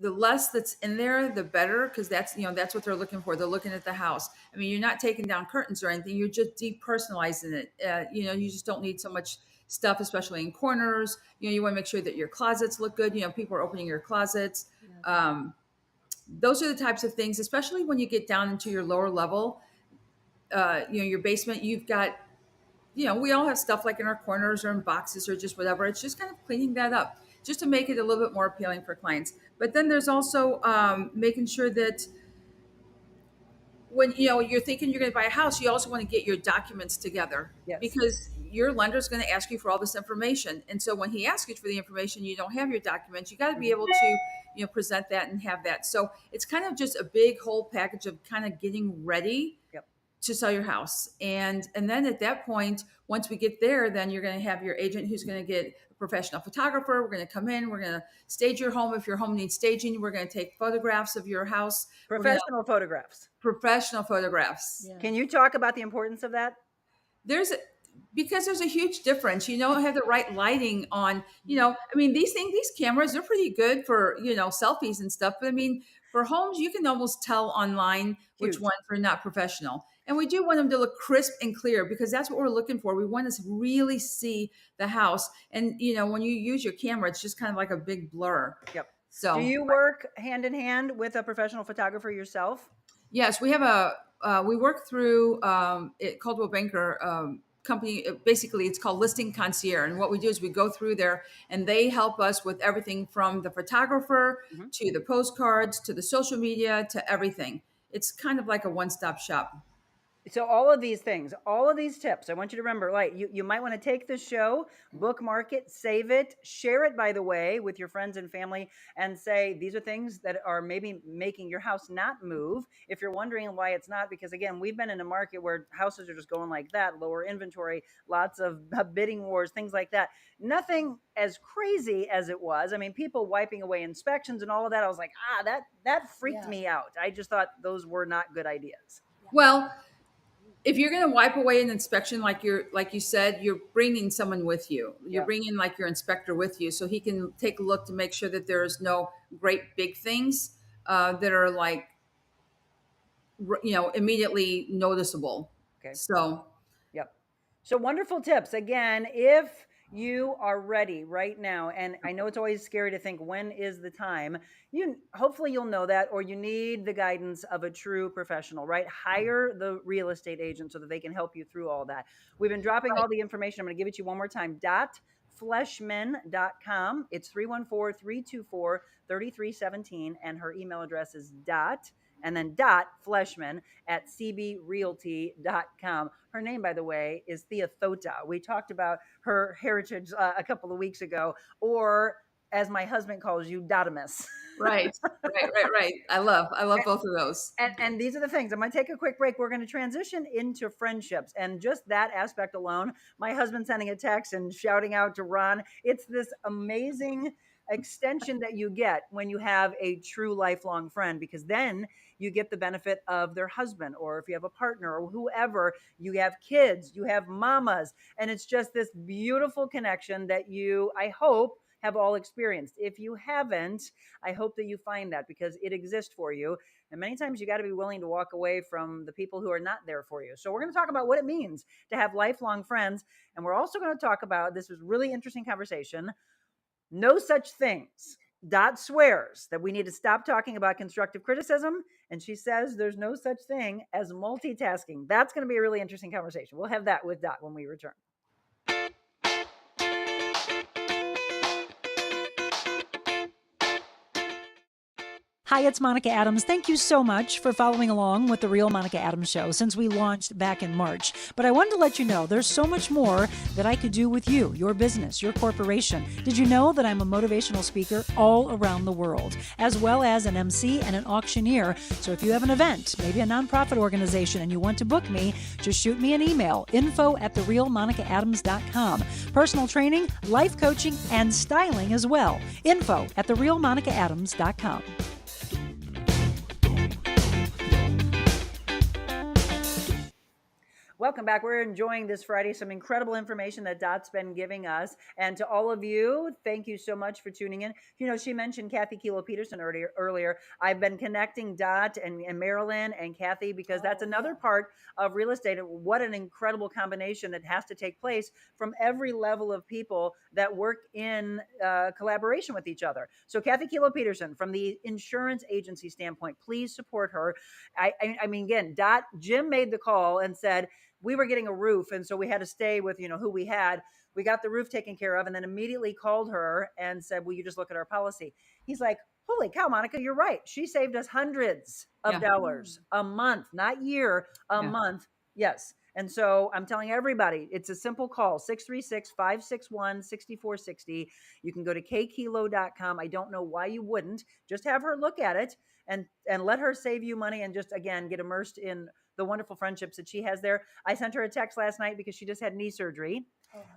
the less that's in there, the better, because that's what they're looking for. They're looking at the house. I mean, you're not taking down curtains or anything. You're just depersonalizing it. You just don't need so much stuff, especially in corners. You want to make sure that your closets look good. People are opening your closets. Those are the types of things, especially when you get down into your lower level, your basement. You've got, we all have stuff like in our corners or in boxes or just whatever. It's just kind of cleaning that up, just to make it a little bit more appealing for clients. But then there's also making sure that when you're thinking you're going to buy a house, you also want to get your documents together. Yes. Because your lender is going to ask you for all this information. And so when he asks you for the information, you don't have your documents. You got to be able to present that and have that. So it's kind of just a big whole package of kind of getting ready to sell your house. And then at that point, once we get there, then you're going to have your agent who's going to get a professional photographer. We're going to come in, we're going to stage your home. If your home needs staging, we're going to take photographs of your house. Professional photographs. Yeah. Can you talk about the importance of that? Because there's a huge difference. You don't have the right lighting on, I mean, these cameras, they're pretty good for, selfies and stuff. But I mean, for homes, you can almost tell online which ones are not professional. And we do want them to look crisp and clear because that's what we're looking for. We want to really see the house. And, when you use your camera, it's just kind of like a big blur. Yep. So do you work hand in hand with a professional photographer yourself? Yes, we have we work through Coldwell Banker company. Basically, it's called Listing Concierge. And what we do is we go through there and they help us with everything from the photographer to the postcards, to the social media, to everything. It's kind of like a one-stop shop. So all of these things, all of these tips, I want you to remember, you might want to take this show, bookmark it, save it, share it, by the way, with your friends and family and say, these are things that are maybe making your house not move. If you're wondering why it's not, because again, we've been in a market where houses are just going like that, lower inventory, lots of bidding wars, things like that. Nothing as crazy as it was. I mean, people wiping away inspections and all of that. I was like, that freaked me out. I just thought those were not good ideas. Well, if you're going to wipe away an inspection, like you said, you're bringing someone with you. You're bringing like your inspector with you, so he can take a look to make sure that there's no great big things that are like, immediately noticeable. Okay. So, yep. So wonderful tips. Again, if you are ready right now, and I know it's always scary to think, when is the time? Hopefully you'll know that, or you need the guidance of a true professional, right? Hire the real estate agent so that they can help you through all that. We've been dropping all the information. I'm going to give it to you one more time. DotFleshman.com. It's 314-324-3317. And her email address is Fleshman at cbrealty.com. Her name, by the way, is Thea Thota. We talked about her heritage a couple of weeks ago, or as my husband calls you, Dotimus. Right. I love both of those. And these are the things. I'm going to take a quick break. We're going to transition into friendships, and just that aspect alone, my husband sending a text and shouting out to Ron, it's this amazing extension that you get when you have a true lifelong friend, because then you get the benefit of their husband, or if you have a partner or whoever, you have kids, you have mamas, and it's just this beautiful connection that you, I hope, have all experienced. If you haven't, I hope that you find that, because it exists for you. And many times you got to be willing to walk away from the people who are not there for you. So we're going to talk about what it means to have lifelong friends. And we're also going to talk about, this was really interesting conversation, no such things. Dot swears that we need to stop talking about constructive criticism. And she says there's no such thing as multitasking. That's going to be a really interesting conversation. We'll have that with Dot when we return. Hi, it's Monica Adams. Thank you so much for following along with The Real Monica Adams Show since we launched back in March. But I wanted to let you know there's so much more that I could do with you, your business, your corporation. Did you know that I'm a motivational speaker all around the world, as well as an MC and an auctioneer? So if you have an event, maybe a nonprofit organization, and you want to book me, just shoot me an email, info@TheRealMonicaAdams.com. Personal training, life coaching, and styling as well. info@TheRealMonicaAdams.com. Welcome back. We're enjoying this Friday, some incredible information that Dot's been giving us. And to all of you, thank you so much for tuning in. You know, she mentioned Kathy Kilo Peterson earlier. I've been connecting Dot and Marilyn and Kathy because that's another part of real estate. What an incredible combination that has to take place from every level of people that work in collaboration with each other. So Kathy Kilo Peterson, from the insurance agency standpoint, please support her. I mean, again, Jim made the call and said, we were getting a roof, and so we had to stay with, who we had. We got the roof taken care of, and then immediately called her and said, will you just look at our policy? He's like, holy cow, Monica, you're right. She saved us hundreds of dollars a month, not year, a month. Yes. And so I'm telling everybody, it's a simple call, 636-561-6460. You can go to kkilo.com. I don't know why you wouldn't. Just have her look at it and let her save you money and just, again, get immersed in the wonderful friendships that she has there. I sent her a text last night because she just had knee surgery.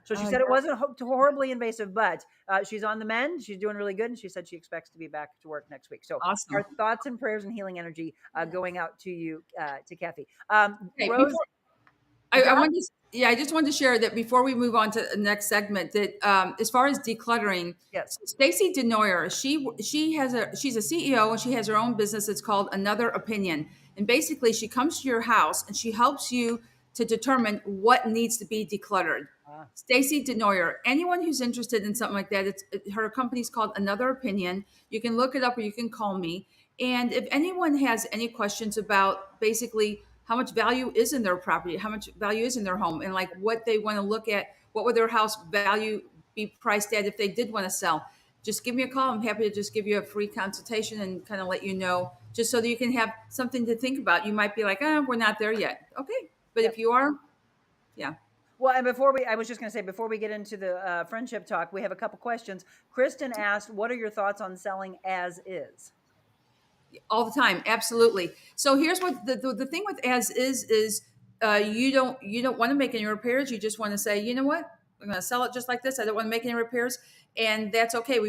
So she Oh, said it yeah. wasn't horribly invasive, but she's on the mend. She's doing really good. And she said she expects to be back to work next week. So Awesome. our thoughts and prayers and healing energy going out to you, to Kathy. Hey, Rose, I wanted to, I just wanted to share that before we move on to the next segment, that as far as decluttering, yes, Stacy Denoyer, she's a CEO and she has her own business. It's called Another Opinion, and basically she comes to your house and she helps you to determine what needs to be decluttered. Stacy Denoyer, anyone who's interested in something like that, her company's called Another Opinion. You can look it up or you can call me. And if anyone has any questions about basically how much value is in their property, how much value is in their home, and like what they want to look at, what would their house value be priced at if they did want to sell, just give me a call. I'm happy to just give you a free consultation and kind of let you know, just so that you can have something to think about. You might be like, we're not there yet. Okay. But if you are, yeah. Well, and I was just going to say, before we get into the friendship talk, we have a couple questions. Kristen asked, what are your thoughts on selling as is? All the time, absolutely. So here's what the thing with as is you don't want to make any repairs. You just want to say, you know what, I'm going to sell it just like this. I don't want to make any repairs, and that's okay.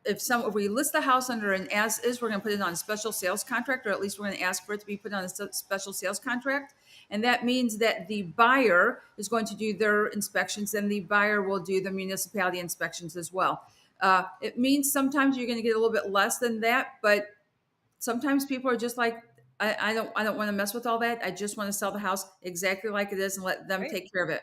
If we list the house under an as is, we're going to put it on a special sales contract, or at least we're going to ask for it to be put on a special sales contract. And that means that the buyer is going to do their inspections, and the buyer will do the municipality inspections as well. It means sometimes you're going to get a little bit less than that, but sometimes people are just like, I don't want to mess with all that. I just want to sell the house exactly like it is and let them take care of it.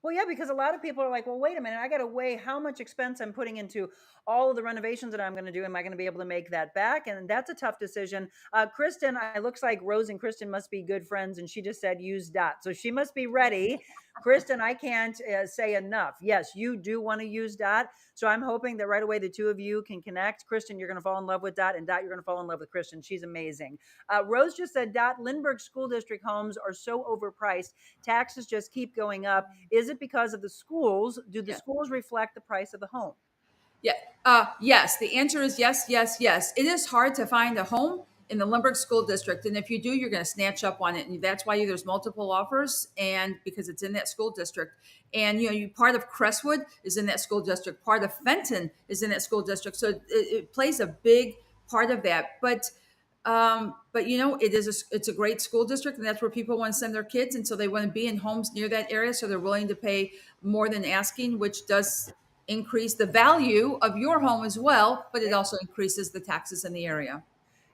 Well, yeah, because a lot of people are like, well, wait a minute, I got to weigh how much expense I'm putting into all of the renovations that I'm going to do. Am I going to be able to make that back? And that's a tough decision. Kristen, it looks like Rose and Kristen must be good friends, and she just said use Dot. So she must be ready. Kristen, I can't say enough. Yes, you do want to use Dot. So I'm hoping that right away the two of you can connect. Kristen, you're going to fall in love with Dot, and Dot, you're going to fall in love with Kristen. She's amazing. Rose just said, Dot, Lindbergh School District homes are so overpriced. Taxes just keep going up. Is it because of the schools? Do the schools reflect the price of the home? Yeah. Yes. The answer is yes, yes, yes. It is hard to find a home in the Lindbergh School District, and if you do, you're going to snatch up on it, and that's why there's multiple offers, and because it's in that school district. And you part of Crestwood is in that school district. Part of Fenton is in that school district, so it plays a big part of that. But it's a great school district, and that's where people want to send their kids, and so they want to be in homes near that area, so they're willing to pay more than asking, which does increase the value of your home as well, but it also increases the taxes in the area.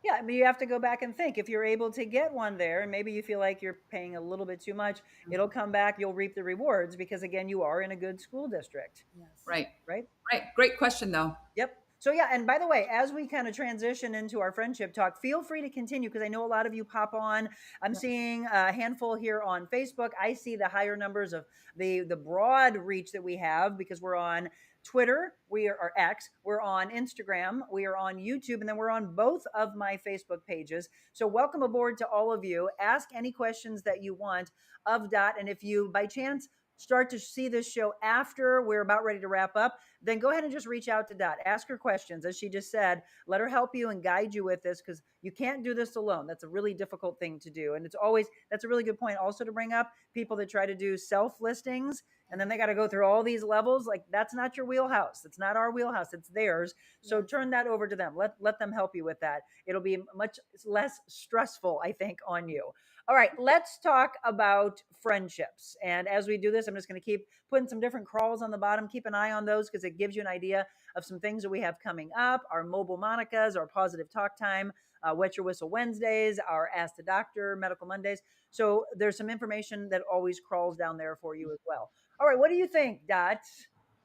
Yeah, I mean, you have to go back and think. If you're able to get one there, and maybe you feel like you're paying a little bit too much, it'll come back. You'll reap the rewards because, again, you are in a good school district. Yes. Right. Right. Great question, though. Yep. So, yeah. And by the way, as we kind of transition into our friendship talk, feel free to continue because I know a lot of you pop on. I'm seeing a handful here on Facebook. I see the higher numbers of the broad reach that we have because we're on Twitter, we are X, we're on Instagram, we are on YouTube, and then we're on both of my Facebook pages. So welcome aboard to all of you. Ask any questions that you want of Dot. And if you, by chance, start to see this show after we're about ready to wrap up, then go ahead and just reach out to Dot. Ask her questions. As she just said, let her help you and guide you with this because you can't do this alone. That's a really difficult thing to do. And that's a really good point also to bring up. People that try to do self listings and then they got to go through all these levels. Like that's not your wheelhouse. It's not our wheelhouse. It's theirs. So turn that over to them. Let them help you with that. It'll be much less stressful, I think, on you. All right, let's talk about friendships. And as we do this, I'm just going to keep putting some different crawls on the bottom. Keep an eye on those because it gives you an idea of some things that we have coming up. Our mobile Monicas, our positive talk time, Wet Your Whistle Wednesdays, our Ask the Doctor, Medical Mondays. So there's some information that always crawls down there for you as well. All right, what do you think, Dot?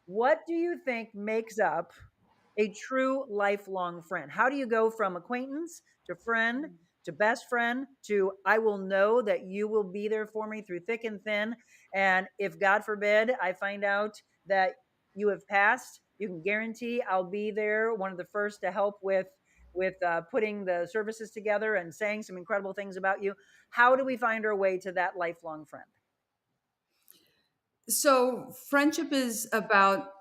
What do you think makes up a true lifelong friend? How do you go from acquaintance to friend to best friend to I will know that you will be there for me through thick and thin? And if God forbid I find out that you have passed, you can guarantee I'll be there, one of the first to help with putting the services together and saying some incredible things about you. How do we find our way to that lifelong friend? So friendship is about,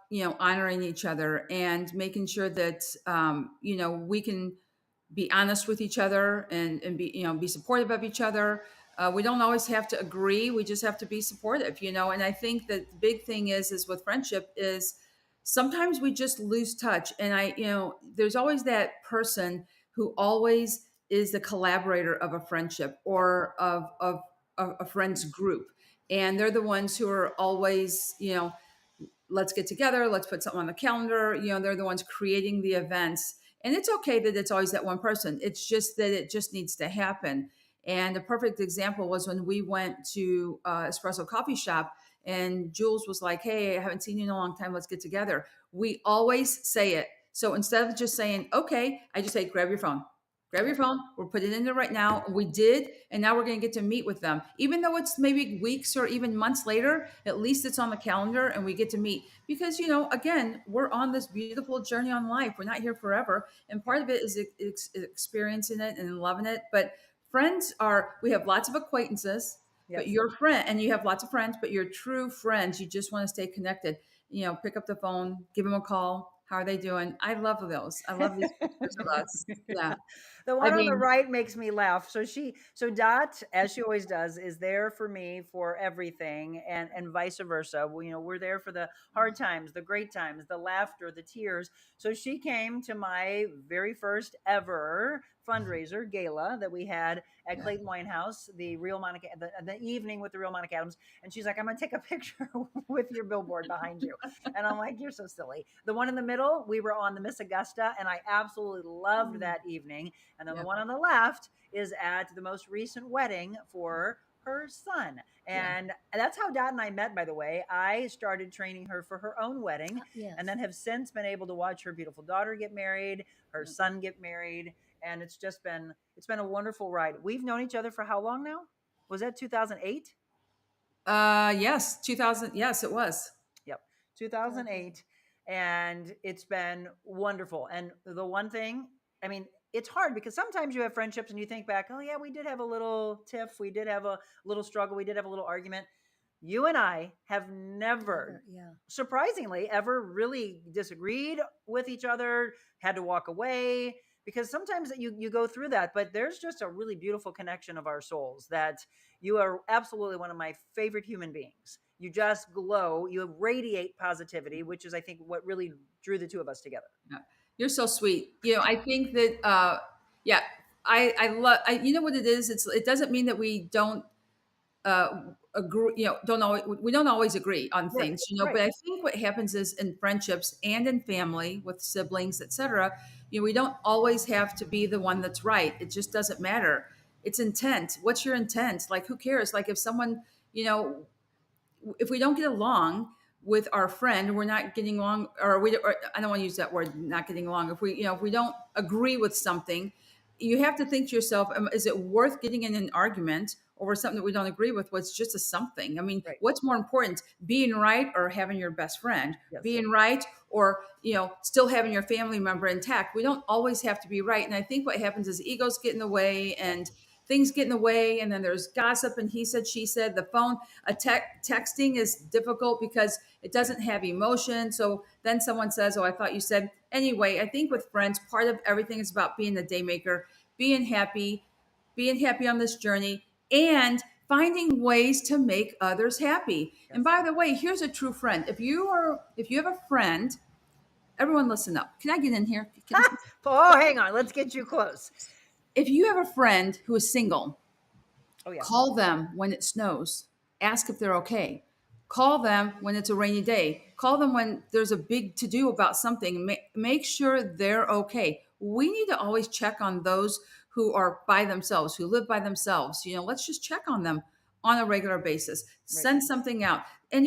honoring each other and making sure that, we can be honest with each other and be supportive of each other. We don't always have to agree. We just have to be supportive, And I think that the big thing is with friendship is sometimes we just lose touch. And there's always that person who always is the collaborator of a friendship or of a friend's group. And they're the ones who are always, let's get together, let's put something on the calendar. They're the ones creating the events. And it's okay that it's always that one person. It's just that it just needs to happen. And a perfect example was when we went to Espresso Coffee Shop and Jules was like, hey, I haven't seen you in a long time. Let's get together. We always say it. So instead of just saying, okay, I just say, grab your phone. Grab your phone. We're putting it in there right now. We did. And now we're going to get to meet with them. Even though it's maybe weeks or even months later, at least it's on the calendar and we get to meet. Because, again, we're on this beautiful journey on life. We're not here forever. And part of it is experiencing it and loving it. But friends we have lots of acquaintances, but your friend, and you have lots of friends, but your true friends, you just want to stay connected. Pick up the phone, give them a call. How are they doing? I love those. I love these pictures of us. Yeah. The one on the right makes me laugh. So Dot, as she always does, is there for me for everything, and vice versa. We're there for the hard times, the great times, the laughter, the tears. So she came to my very first ever fundraiser gala that we had at Clayton Winehouse, the evening with the Real Monica Adams, and she's like, I'm gonna take a picture with your billboard behind you, and I'm like, you're so silly. The one in the middle, we were on the Miss Augusta, and I absolutely loved that evening. And then the one on the left is at the most recent wedding for her son. And that's how Dot and I met, by the way. I started training her for her own wedding, and then have since been able to watch her beautiful daughter get married, her son get married. And it's been a wonderful ride. We've known each other for how long now? Was that 2008? Yes, 2000. Yes, it was. Yep, 2008. And it's been wonderful. And the one thing, I mean, it's hard because sometimes you have friendships and you think back, oh yeah, we did have a little tiff. We did have a little struggle. We did have a little argument. You and I have never, surprisingly, ever really disagreed with each other, had to walk away, because sometimes you go through that, but there's just a really beautiful connection of our souls that you are absolutely one of my favorite human beings. You just glow, you radiate positivity, which is, I think, what really drew the two of us together. Yeah. You're so sweet. I think that, I love, you know what it is? It doesn't mean that we don't agree, we don't always agree on things, but I think what happens is in friendships and in family with siblings, etc., we don't always have to be the one that's right. It just doesn't matter. It's intent. What's your intent? Like, who cares? Like, if someone, if we don't get along with our friend, we're not getting along, or I don't want to use that word, not getting along. If we don't agree with something, you have to think to yourself, is it worth getting in an argument over something that we don't agree with? What's just a something? I mean, what's more important, being right or having your best friend? Being right or, still having your family member intact? We don't always have to be right. And I think what happens is egos get in the way and things get in the way. And then there's gossip and he said, she said. The phone, texting is difficult because it doesn't have emotion. So then someone says, oh, I thought you said. Anyway, I think with friends, part of everything is about being the day maker, being happy on this journey, and finding ways to make others happy. And by the way, here's a true friend. If you have a friend, everyone listen up. Can I get in here? Oh, hang on. Let's get you close. If you have a friend who is single, call them when it snows. Ask if they're okay. Call them when it's a rainy day. Call them when there's a big to-do about something. Make sure they're okay. We need to always check on those who are by themselves, who live by themselves. Let's just check on them on a regular basis. Send something out. And,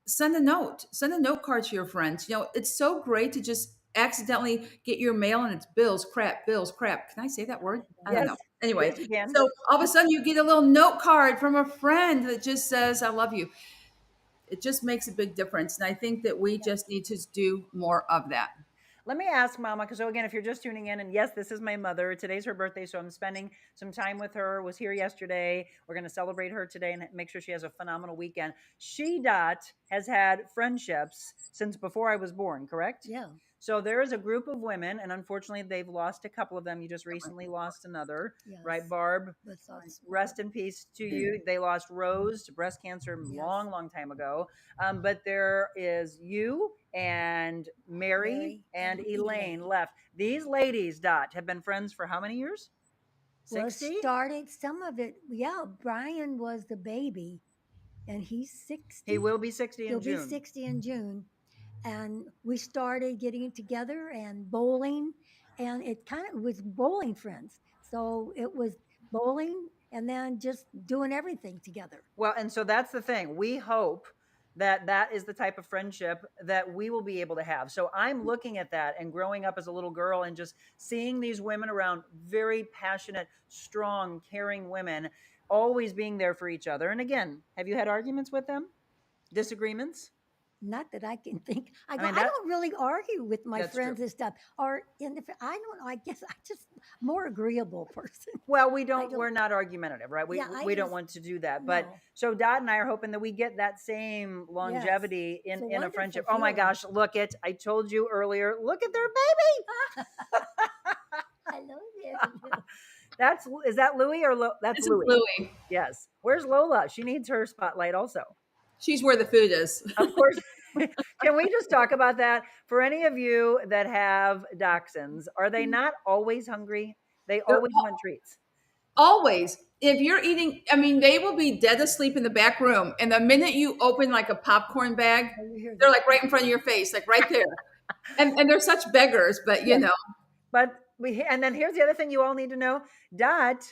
send a note. Send a note card to your friends. It's so great to just accidentally get your mail and it's bills, crap. Can I say that word? I don't know. Anyway, so all of a sudden you get a little note card from a friend that just says, I love you. It just makes a big difference. And I think that we just need to do more of that. Let me ask Mama, because again, if you're just tuning in, and yes, this is my mother. Today's her birthday, so I'm spending some time with her. Was here yesterday. We're going to celebrate her today and make sure she has a phenomenal weekend. She, Dot, has had friendships since before I was born, correct? Yeah. So there is a group of women, and unfortunately, they've lost a couple of them. You just recently lost another, right, Yes. Barb? That's us. Rest in peace to you. They lost Rose to breast cancer long, long time ago. But there is you and Mary and Elaine left. These ladies, Dot, have been friends for how many years? Well, 60? started some of it. Yeah, Brian was the baby, and he's 60. He will be 60 in He'll June. be 60 in June. And we started getting together and bowling, and it kind of was bowling friends. So it was bowling and then just doing everything together. Well, and so that's the thing. We hope that that is the type of friendship that we will be able to have. So I'm looking at that and growing up as a little girl and just seeing these women around, very passionate, strong, caring women, always being there for each other. And again, have you had arguments with them? Disagreements? Not that I can think. I mean, don't really argue with my That's friends true. and stuff. Or I don't know. I guess I just more agreeable person. Well, we're not argumentative, right? We Yeah, we don't want to do that. But so Dot and I are hoping that we get that same longevity It's a in a wonderful friendship. Oh my feeling. gosh, look it. I told you earlier, look at their baby. I love it. Is that Louie or that's This is Louie? Louie. Yes. Where's Lola? She needs her spotlight also. She's where the food is. Of course. Can we just talk about that? For any of you that have dachshunds, are they not always hungry? They always want treats. Always. If you're eating, I mean, they will be dead asleep in the back room. And the minute you open like a popcorn bag, they're like right in front of your face, like right there. and they're such beggars, but you know. But and then here's the other thing you all need to know. Dot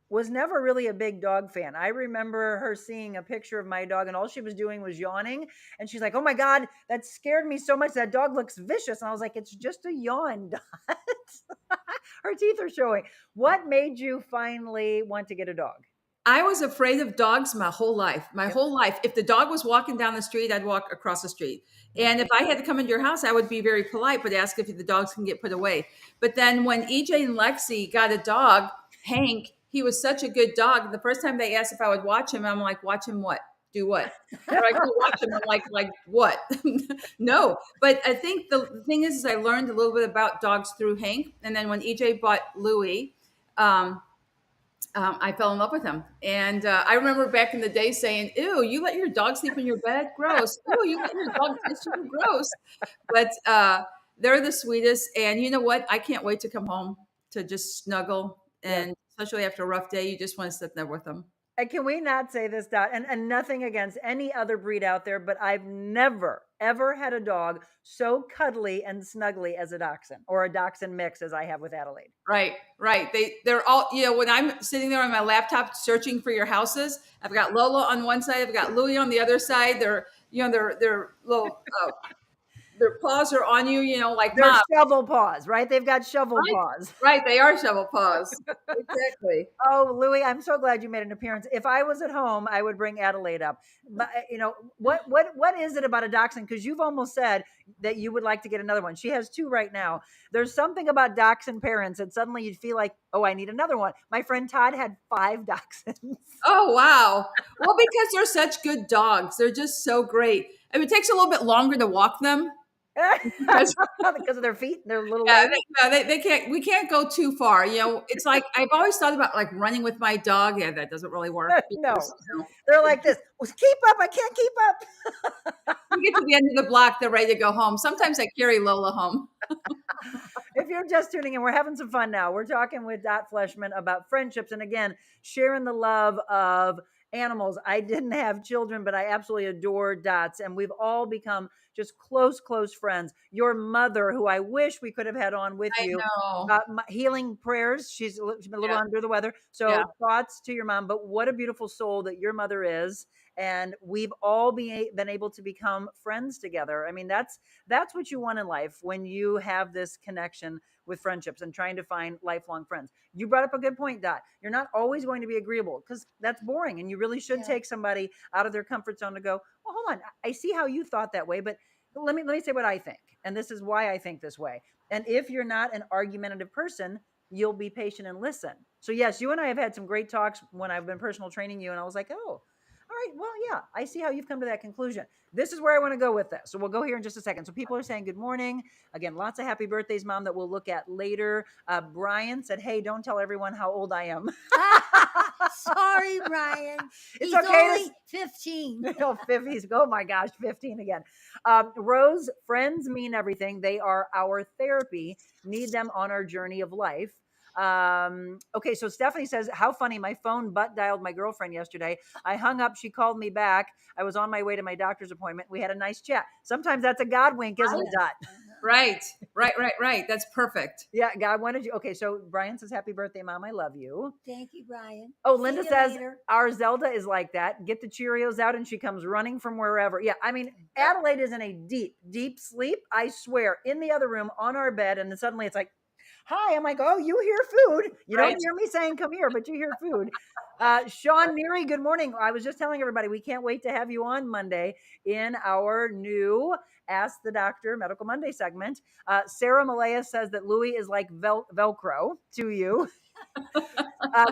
was never really a big dog fan. I remember her seeing a picture of my dog and all she was doing was yawning. And she's like, oh my God, that scared me so much. That dog looks vicious. And I was like, it's just a yawn, Dot. Her teeth are showing. What made you finally want to get a dog? I was afraid of dogs my whole life. Whole life. If the dog was walking down the street, I'd walk across the street. And if I had to come into your house, I would be very polite, but ask if the dogs can get put away. But then when EJ and Lexi got a dog, Hank, he was such a good dog. The first time they asked if I would watch him, I'm like, watch him what? Do what? They're like, go watch him. I'm like what? No. But I think the thing is I learned a little bit about dogs through Hank. And then when EJ bought Louie, I fell in love with him. And I remember back in the day saying, ew, you let your dog sleep in your bed? Gross. Ew, you let your dog kiss you? Gross. But they're the sweetest. And you know what? I can't wait to come home to just snuggle. And especially after a rough day, you just want to sit there with them. And can we not say this, Dot? And nothing against any other breed out there, but I've never, ever had a dog so cuddly and snuggly as a dachshund, or a dachshund mix as I have with Adelaide. Right. They're all, when I'm sitting there on my laptop searching for your houses, I've got Lola on one side, I've got Louie on the other side. They're little, their paws are on you, like they're Mom. shovel paws, right? They've got shovel paws. Right, they are shovel paws. Exactly. Oh, Louie, I'm so glad you made an appearance. If I was at home, I would bring Adelaide up. But what is it about a dachshund? Because you've almost said that you would like to get another one. She has 2 right now. There's something about dachshund parents that suddenly you'd feel like, oh, I need another one. My friend Todd had 5 dachshunds. Oh, wow. Well, because they're such good dogs. They're just so great. I mean, it takes a little bit longer to walk them. because of their feet, their little legs. They can't. We can't go too far. It's like I've always thought about like running with my dog. Yeah, that doesn't really work. Because, no, they're like this. Well, keep up! I can't keep up. We get to the end of the block, they're ready to go home. Sometimes I carry Lola home. If you're just tuning in, we're having some fun now. We're talking with Dot Fleshman about friendships, and again, sharing the love of animals. I didn't have children, but I absolutely adore Dots, and we've all become just close friends. Your mother, who I wish we could have had on with you, healing prayers. She's been a little under the weather. So thoughts to your mom, but what a beautiful soul that your mother is. And we've all been able to become friends together. I mean, that's what you want in life when you have this connection with friendships and trying to find lifelong friends. You brought up a good point, Dot. You're not always going to be agreeable because that's boring. And you really should take somebody out of their comfort zone to go, well, hold on. I see how you thought that way, but let me say what I think. And this is why I think this way. And if you're not an argumentative person, you'll be patient and listen. So yes, you and I have had some great talks when I've been personal training you. And I was like, oh, all right. Well, yeah, I see how you've come to that conclusion. This is where I want to go with this. So we'll go here in just a second. So people are saying good morning. Again, lots of happy birthdays, Mom, that we'll look at later. Brian said, hey, don't tell everyone how old I am. Sorry, Brian. It's He's okay. only 15. Oh, 50s. Oh my gosh, 15 again. Rose, friends mean everything. They are our therapy. Need them on our journey of life. Okay, so Stephanie says, how funny, my phone butt dialed my girlfriend yesterday. I hung up, she called me back. I was on my way to my doctor's appointment. We had a nice chat. Sometimes that's a God wink, isn't it, Dot? Right. That's perfect. Yeah, God wanted you. Okay, so Brian says, happy birthday, Mom. I love you. Thank you, Brian. Oh, See Linda you says, later. our Zelda is like that. Get the Cheerios out and she comes running from wherever. Yeah, I mean, Adelaide is in a deep, deep sleep. I swear, in the other room on our bed. And then suddenly it's like, hi. I'm like, oh, you hear food. You don't hear me saying, come here, but you hear food. Sean Neary, good morning. I was just telling everybody, we can't wait to have you on Monday in our new Ask the Doctor Medical Monday segment. Sarah Malaya says that Louie is like Velcro to you.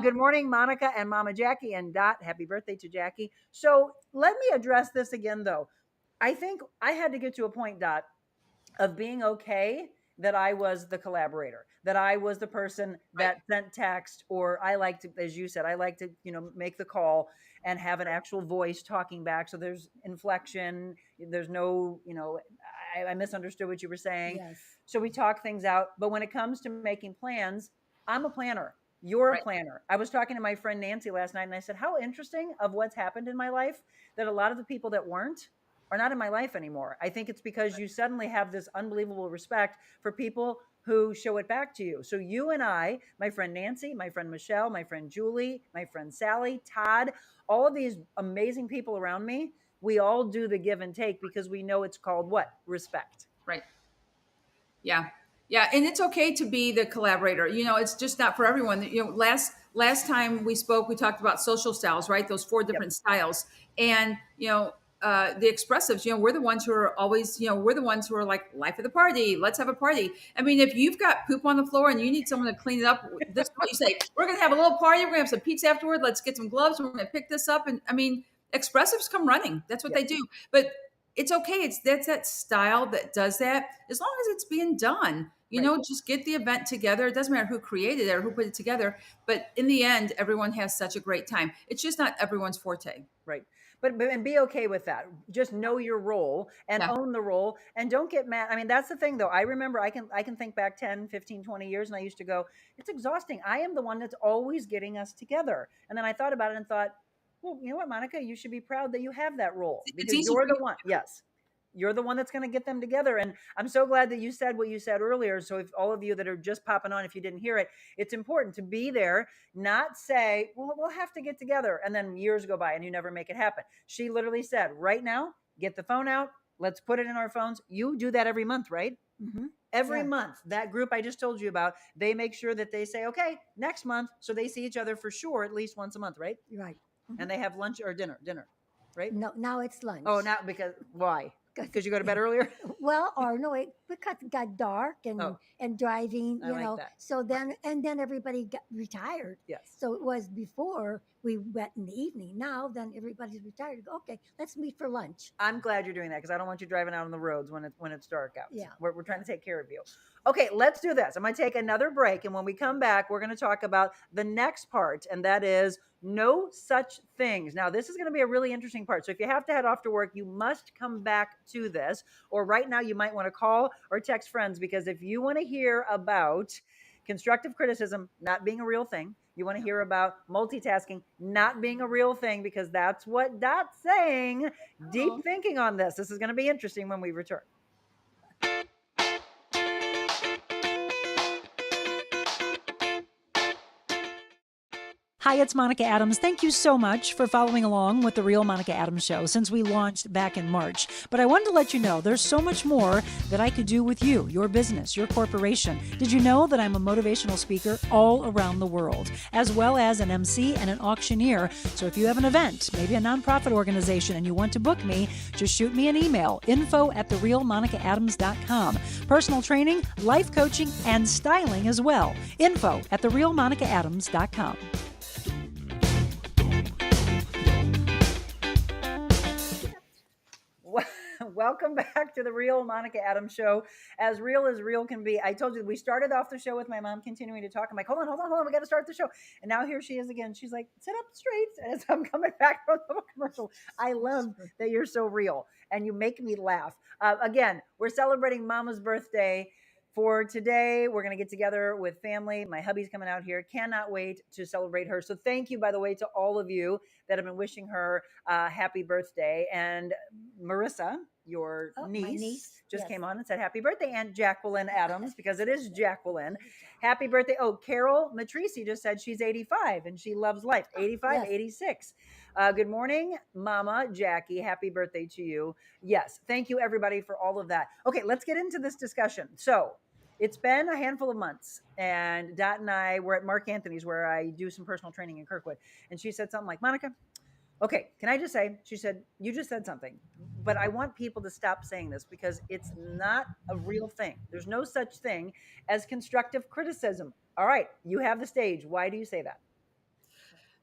Good morning, Monica and Mama Jackie and Dot. Happy birthday to Jackie. So let me address this again, though. I think I had to get to a point, Dot, of being okay that I was the collaborator, that I was the person that sent text, or I like to, as you said, I like to, make the call and have an actual voice talking back. So there's inflection. There's no, I misunderstood what you were saying. Yes. So we talk things out. But when it comes to making plans, I'm a planner. You're a planner. I was talking to my friend Nancy last night and I said, how interesting of what's happened in my life that a lot of the people that weren't are not in my life anymore. I think it's because you suddenly have this unbelievable respect for people who show it back to you. So you and I, my friend Nancy, my friend Michelle, my friend Julie, my friend Sally, Todd, all of these amazing people around me, we all do the give and take because we know it's called what? Respect. Right. Yeah. Yeah. And it's okay to be the collaborator. It's just not for everyone. Last time we spoke, we talked about social styles, right? Those 4 different styles. And, the expressives, we're the ones who are always, we're the ones who are like life of the party. Let's have a party. I mean, if you've got poop on the floor and you need someone to clean it up, this is what you say, we're going to have a little party. We're going to have some pizza afterward. Let's get some gloves. We're going to pick this up. And I mean, expressives come running. That's what they do. But it's okay. That's that style that does that. As long as it's being done, just get the event together. It doesn't matter who created it or who put it together. But in the end, everyone has such a great time. It's just not everyone's forte. Right. But and be okay with that. Just know your role and own the role and don't get mad. I mean, that's the thing though. I remember I can think back 10, 15, 20 years and I used to go, it's exhausting. I am the one that's always getting us together. And then I thought about it and thought, well, you know what, Monica, you should be proud that you have that role because you're the one. Yes. You're the one that's going to get them together. And I'm so glad that you said what you said earlier. So if all of you that are just popping on, if you didn't hear it, it's important to be there, not say, well, we'll have to get together. And then years go by and you never make it happen. She literally said, right now, get the phone out. Let's put it in our phones. You do that every month, right? Mm-hmm. Every month, that group I just told you about, they make sure that they say, okay, next month. So they see each other for sure at least once a month, right? Right. Mm-hmm. And they have lunch or dinner, right? No, now it's lunch. Oh, now why? Because you go to bed earlier? Well, or no, because it got dark and driving, that. So then everybody got retired. Yes. So it was before we went in the evening. Now then everybody's retired. Okay, let's meet for lunch. I'm glad you're doing that because I don't want you driving out on the roads when it's dark out. Yeah. We're trying to take care of you. Okay, let's do this. I'm going to take another break. And when we come back, we're going to talk about the next part. And that is no such things. Now, this is going to be a really interesting part. So if you have to head off to work, you must come back to this. Or right now, you might want to call or text friends because if you want to hear about constructive criticism not being a real thing, you want to hear about multitasking not being a real thing because that's what Dot's saying. Deep thinking on this. This is going to be interesting when we return. Hi, it's Monica Adams. Thank you so much for following along with The Real Monica Adams Show since we launched back in March. But I wanted to let you know there's so much more that I could do with you, your business, your corporation. Did you know that I'm a motivational speaker all around the world, as well as an MC and an auctioneer? So if you have an event, maybe a nonprofit organization, and you want to book me, just shoot me an email, info@TheRealMonicaAdams.com. Personal training, life coaching, and styling as well. info@TheRealMonicaAdams.com. Welcome back to the Real Monica Adams Show. As real can be. I told you we started off the show with my mom continuing to talk. I'm like, hold on, we got to start the show. And now here she is again. She's like, sit up straight as I'm coming back from the commercial. I love that you're so real and you make me laugh. Again, we're celebrating Mama's birthday. For today, we're going to get together with family. My hubby's coming out here. Cannot wait to celebrate her. So thank you, by the way, to all of you that have been wishing her happy birthday. And Marissa, your niece, just came on and said happy birthday, Aunt Jacqueline Adams, because it is Jacqueline. Happy birthday. Oh, Carol Matrisi just said she's 85 and she loves life. 85, 86. Good morning, Mama Jacque. Happy birthday to you. Yes. Thank you, everybody, for all of that. Okay, let's get into this discussion. So it's been a handful of months, and Dot and I were at Mark Anthony's where I do some personal training in Kirkwood. And she said something like, Monica, okay, can I just say, she said, you just said something, but I want people to stop saying this because it's not a real thing. There's no such thing as constructive criticism. All right, you have the stage. Why do you say that?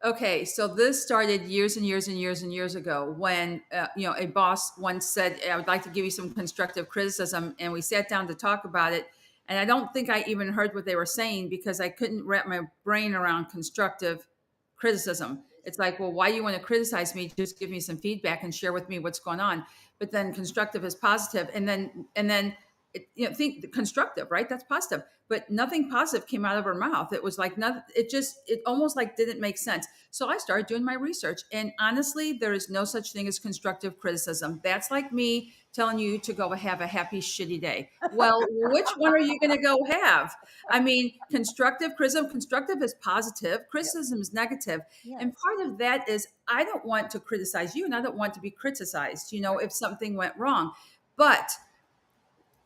Okay, so this started years and years and years and years ago when a boss once said, I would like to give you some constructive criticism, and we sat down to talk about it. And I don't think I even heard what they were saying because I couldn't wrap my brain around constructive criticism. It's like, well, why do you want to criticize me? Just give me some feedback and share with me what's going on. But then constructive is positive, and then think constructive, right? That's positive. But nothing positive came out of her mouth. It was like nothing. It almost like didn't make sense. So I started doing my research, and honestly, there is no such thing as constructive criticism. That's like me telling you to go have a happy, shitty day. Well, which one are you going to go have? I mean, constructive is positive. Criticism is negative. Yes. And part of that is I don't want to criticize you, and I don't want to be criticized, if something went wrong. But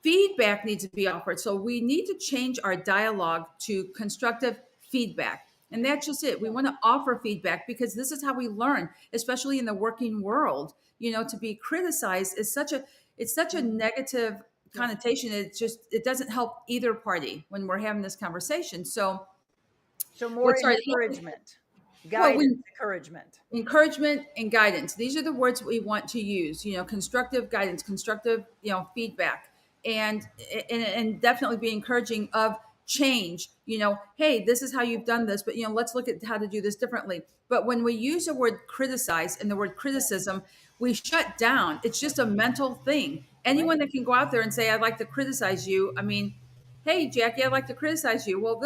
feedback needs to be offered. So we need to change our dialogue to constructive feedback. And that's just it. We want to offer feedback because this is how we learn, especially in the working world. To be criticized is such a negative connotation. It doesn't help either party when we're having this conversation. So more encouragement. Guidance, encouragement and guidance. These are the words we want to use, constructive guidance, constructive, feedback. And definitely be encouraging of change. Hey, this is how you've done this, but let's look at how to do this differently. But when we use the word criticize and the word criticism, we shut down. It's just a mental thing. Anyone that can go out there and say, I'd like to criticize you. I mean, hey, Jackie, I'd like to criticize you. Well,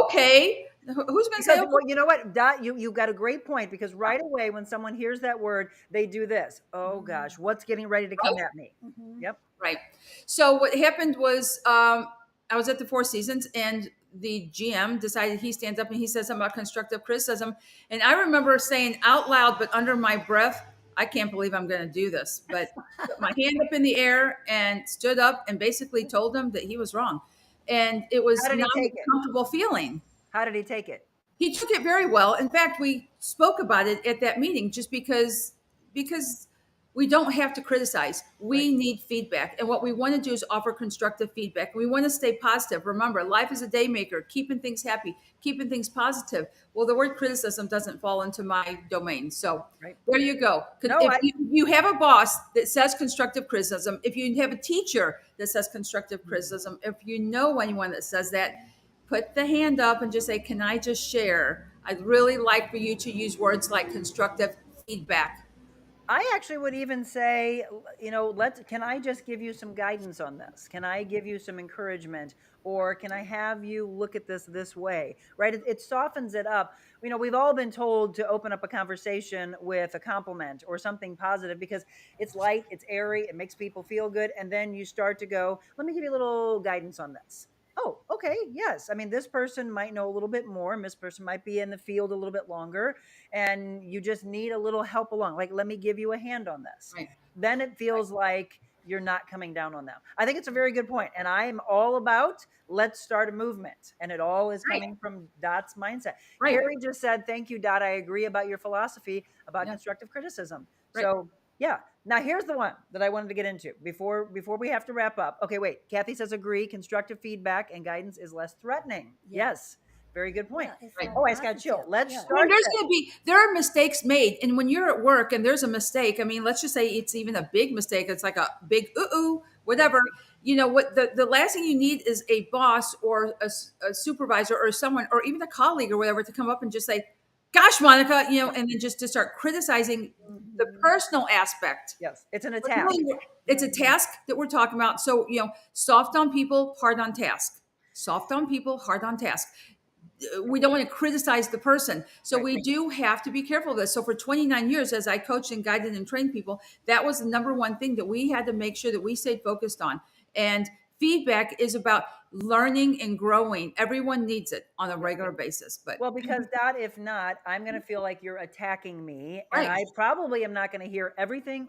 okay. Who's going to say? Well, you know what, Dot, you got a great point because right away when someone hears that word, they do this. Oh gosh, what's getting ready to come at me? Mm-hmm. Yep. Right. So what happened was I was at the Four Seasons and the GM decided he stands up and he says something about constructive criticism. And I remember saying out loud, but under my breath, I can't believe I'm going to do this. But put my hand up in the air and stood up and basically told him that he was wrong. And it was not a comfortable feeling. How did he take it? He took it very well. In fact, we spoke about it at that meeting just because we don't have to criticize. We need feedback. And what we want to do is offer constructive feedback. We want to stay positive. Remember, life is a day maker, keeping things happy, keeping things positive. Well, the word criticism doesn't fall into my domain. So there you go. You have a boss that says constructive criticism, if you have a teacher that says constructive criticism, if you know anyone that says that, put the hand up and just say, can I just share? I'd really like for you to use words like constructive feedback. I actually would even say, can I just give you some guidance on this? Can I give you some encouragement? Or can I have you look at this way, right? It softens it up. We've all been told to open up a conversation with a compliment or something positive because it's light, it's airy, it makes people feel good. And then you start to go, let me give you a little guidance on this. Oh, okay. Yes. I mean, this person might know a little bit more and this person might be in the field a little bit longer and you just need a little help along. Like, let me give you a hand on this. Right. Then it feels like you're not coming down on them. I think it's a very good point. And I'm all about let's start a movement. And it all is coming from Dot's mindset. Right. Carrie just said, thank you, Dot. I agree about your philosophy about constructive criticism. Right. So yeah. Now here's the one that I wanted to get into before we have to wrap up. Okay, wait. Kathy says agree. Constructive feedback and guidance is less threatening. Yes. Very good point. Yeah, it's Right. Oh, I just got chill. positive. Let's Yeah. start. There are mistakes made. And when you're at work and there's a mistake, I mean, let's just say it's even a big mistake. It's like a big, whatever. You know what, the last thing you need is a boss or a supervisor or someone, or even a colleague or whatever, to come up and just say, gosh, Monica, and then just to start criticizing the personal aspect. Yes, it's an attack. It's a task that we're talking about. So, soft on people, hard on task. Soft on people, hard on task. We don't want to criticize the person. So we do have to be careful of this. So for 29 years, as I coached and guided and trained people, that was the number one thing that we had to make sure that we stayed focused on. And feedback is about learning and growing. Everyone needs it on a regular basis. But Well, because Dot, if not, I'm going to feel like you're attacking me, and Right. I probably am not going to hear everything.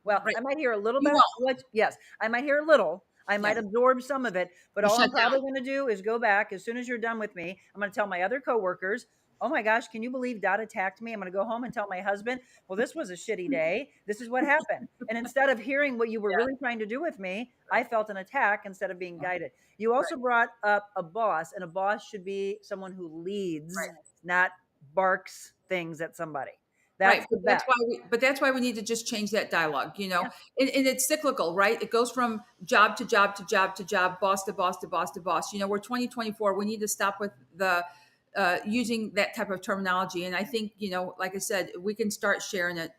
Well, Right. I might hear a little You bit. won't. Yes, I might hear a little. I might absorb some of it, but You all I'm shut down. probably going to do is go back as soon as you're done with me. I'm going to tell my other coworkers, "Oh my gosh, can you believe Dot attacked me?" I'm going to go home and tell my husband, "Well, this was a shitty day. This is what happened." And instead of hearing what you were really trying to do with me, I felt an attack instead of being guided. You also brought up a boss, and a boss should be someone who leads, not barks things at somebody. That's Right. the best. That's why we need to just change that dialogue, and it's cyclical, right? It goes from job to job to job to job, boss to boss to boss to boss. We're 2024. We need to stop with the using that type of terminology. And I think, like I said, we can start sharing it.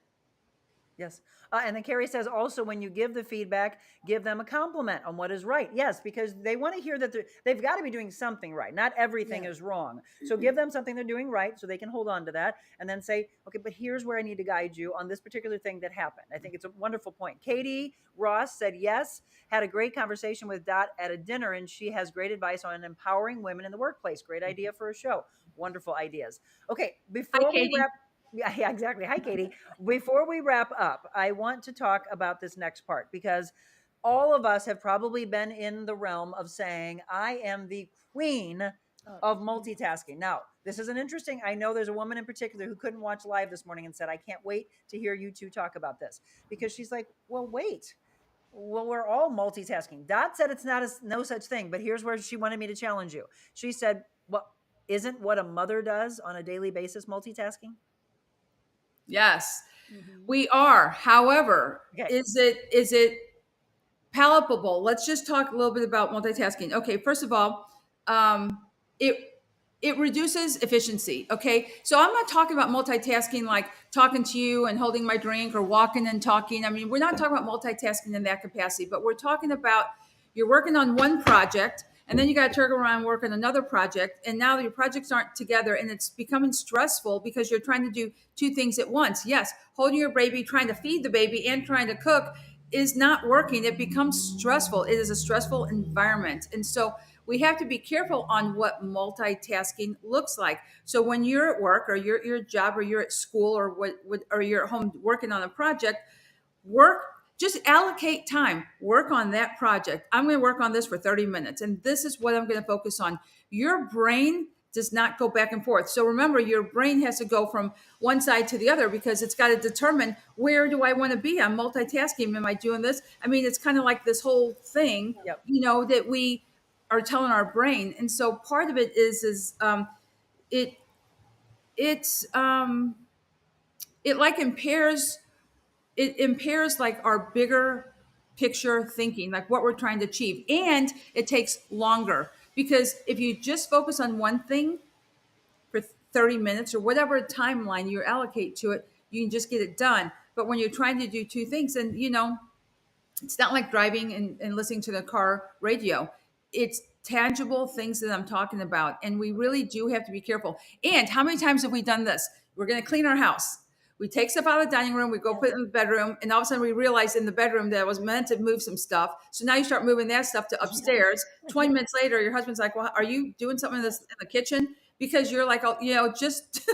Yes. And then Carrie says also, when you give the feedback, give them a compliment on what is right. Yes, because they want to hear that they've got to be doing something right. Not everything is wrong. So give them something they're doing right so they can hold on to that, and then say, okay, but here's where I need to guide you on this particular thing that happened. I think it's a wonderful point. Katie Ross said, yes, had a great conversation with Dot at a dinner, and she has great advice on empowering women in the workplace. Great idea for a show. Wonderful ideas. Okay, before we wrap. Yeah, exactly. Hi, Katie. Before we wrap up, I want to talk about this next part, because all of us have probably been in the realm of saying, I am the queen of multitasking. Now, this is I know there's a woman in particular who couldn't watch live this morning and said, I can't wait to hear you two talk about this, because she's like, well, wait. Well, we're all multitasking. Dot said it's no such thing, but here's where she wanted me to challenge you. She said, well, isn't what a mother does on a daily basis multitasking? Yes, we are. However, is it palpable? Let's just talk a little bit about multitasking. Okay, first of all, it reduces efficiency. Okay, so I'm not talking about multitasking like talking to you and holding my drink or walking and talking. I mean, we're not talking about multitasking in that capacity, but we're talking about you're working on one project, and then you got to turn around and work on another project, and now your projects aren't together, and it's becoming stressful because you're trying to do two things at once. Yes, holding your baby, trying to feed the baby, and trying to cook is not working. It becomes stressful. It is a stressful environment. And so we have to be careful on what multitasking looks like. So when you're at work, or you're at your job, or you're at school, or or you're at home working on a project, just allocate time, work on that project. I'm going to work on this for 30 minutes, and this is what I'm going to focus on. Your brain does not go back and forth. So remember, your brain has to go from one side to the other, because it's got to determine, where do I want to be? I'm multitasking. Am I doing this? I mean, it's kind of like this whole thing, that we are telling our brain. And so part of it is it like impairs like our bigger picture thinking, like what we're trying to achieve. And it takes longer, because if you just focus on one thing for 30 minutes or whatever timeline you allocate to it, you can just get it done. But when you're trying to do two things, and it's not like driving and listening to the car radio. It's tangible things that I'm talking about. And we really do have to be careful. And how many times have we done this? We're going to clean our house. We take stuff out of the dining room, we go put it in the bedroom, and all of a sudden we realize in the bedroom that I was meant to move some stuff. So now you start moving that stuff to upstairs. 20 minutes later, your husband's like, well, are you doing something in the kitchen? Because you're like, just.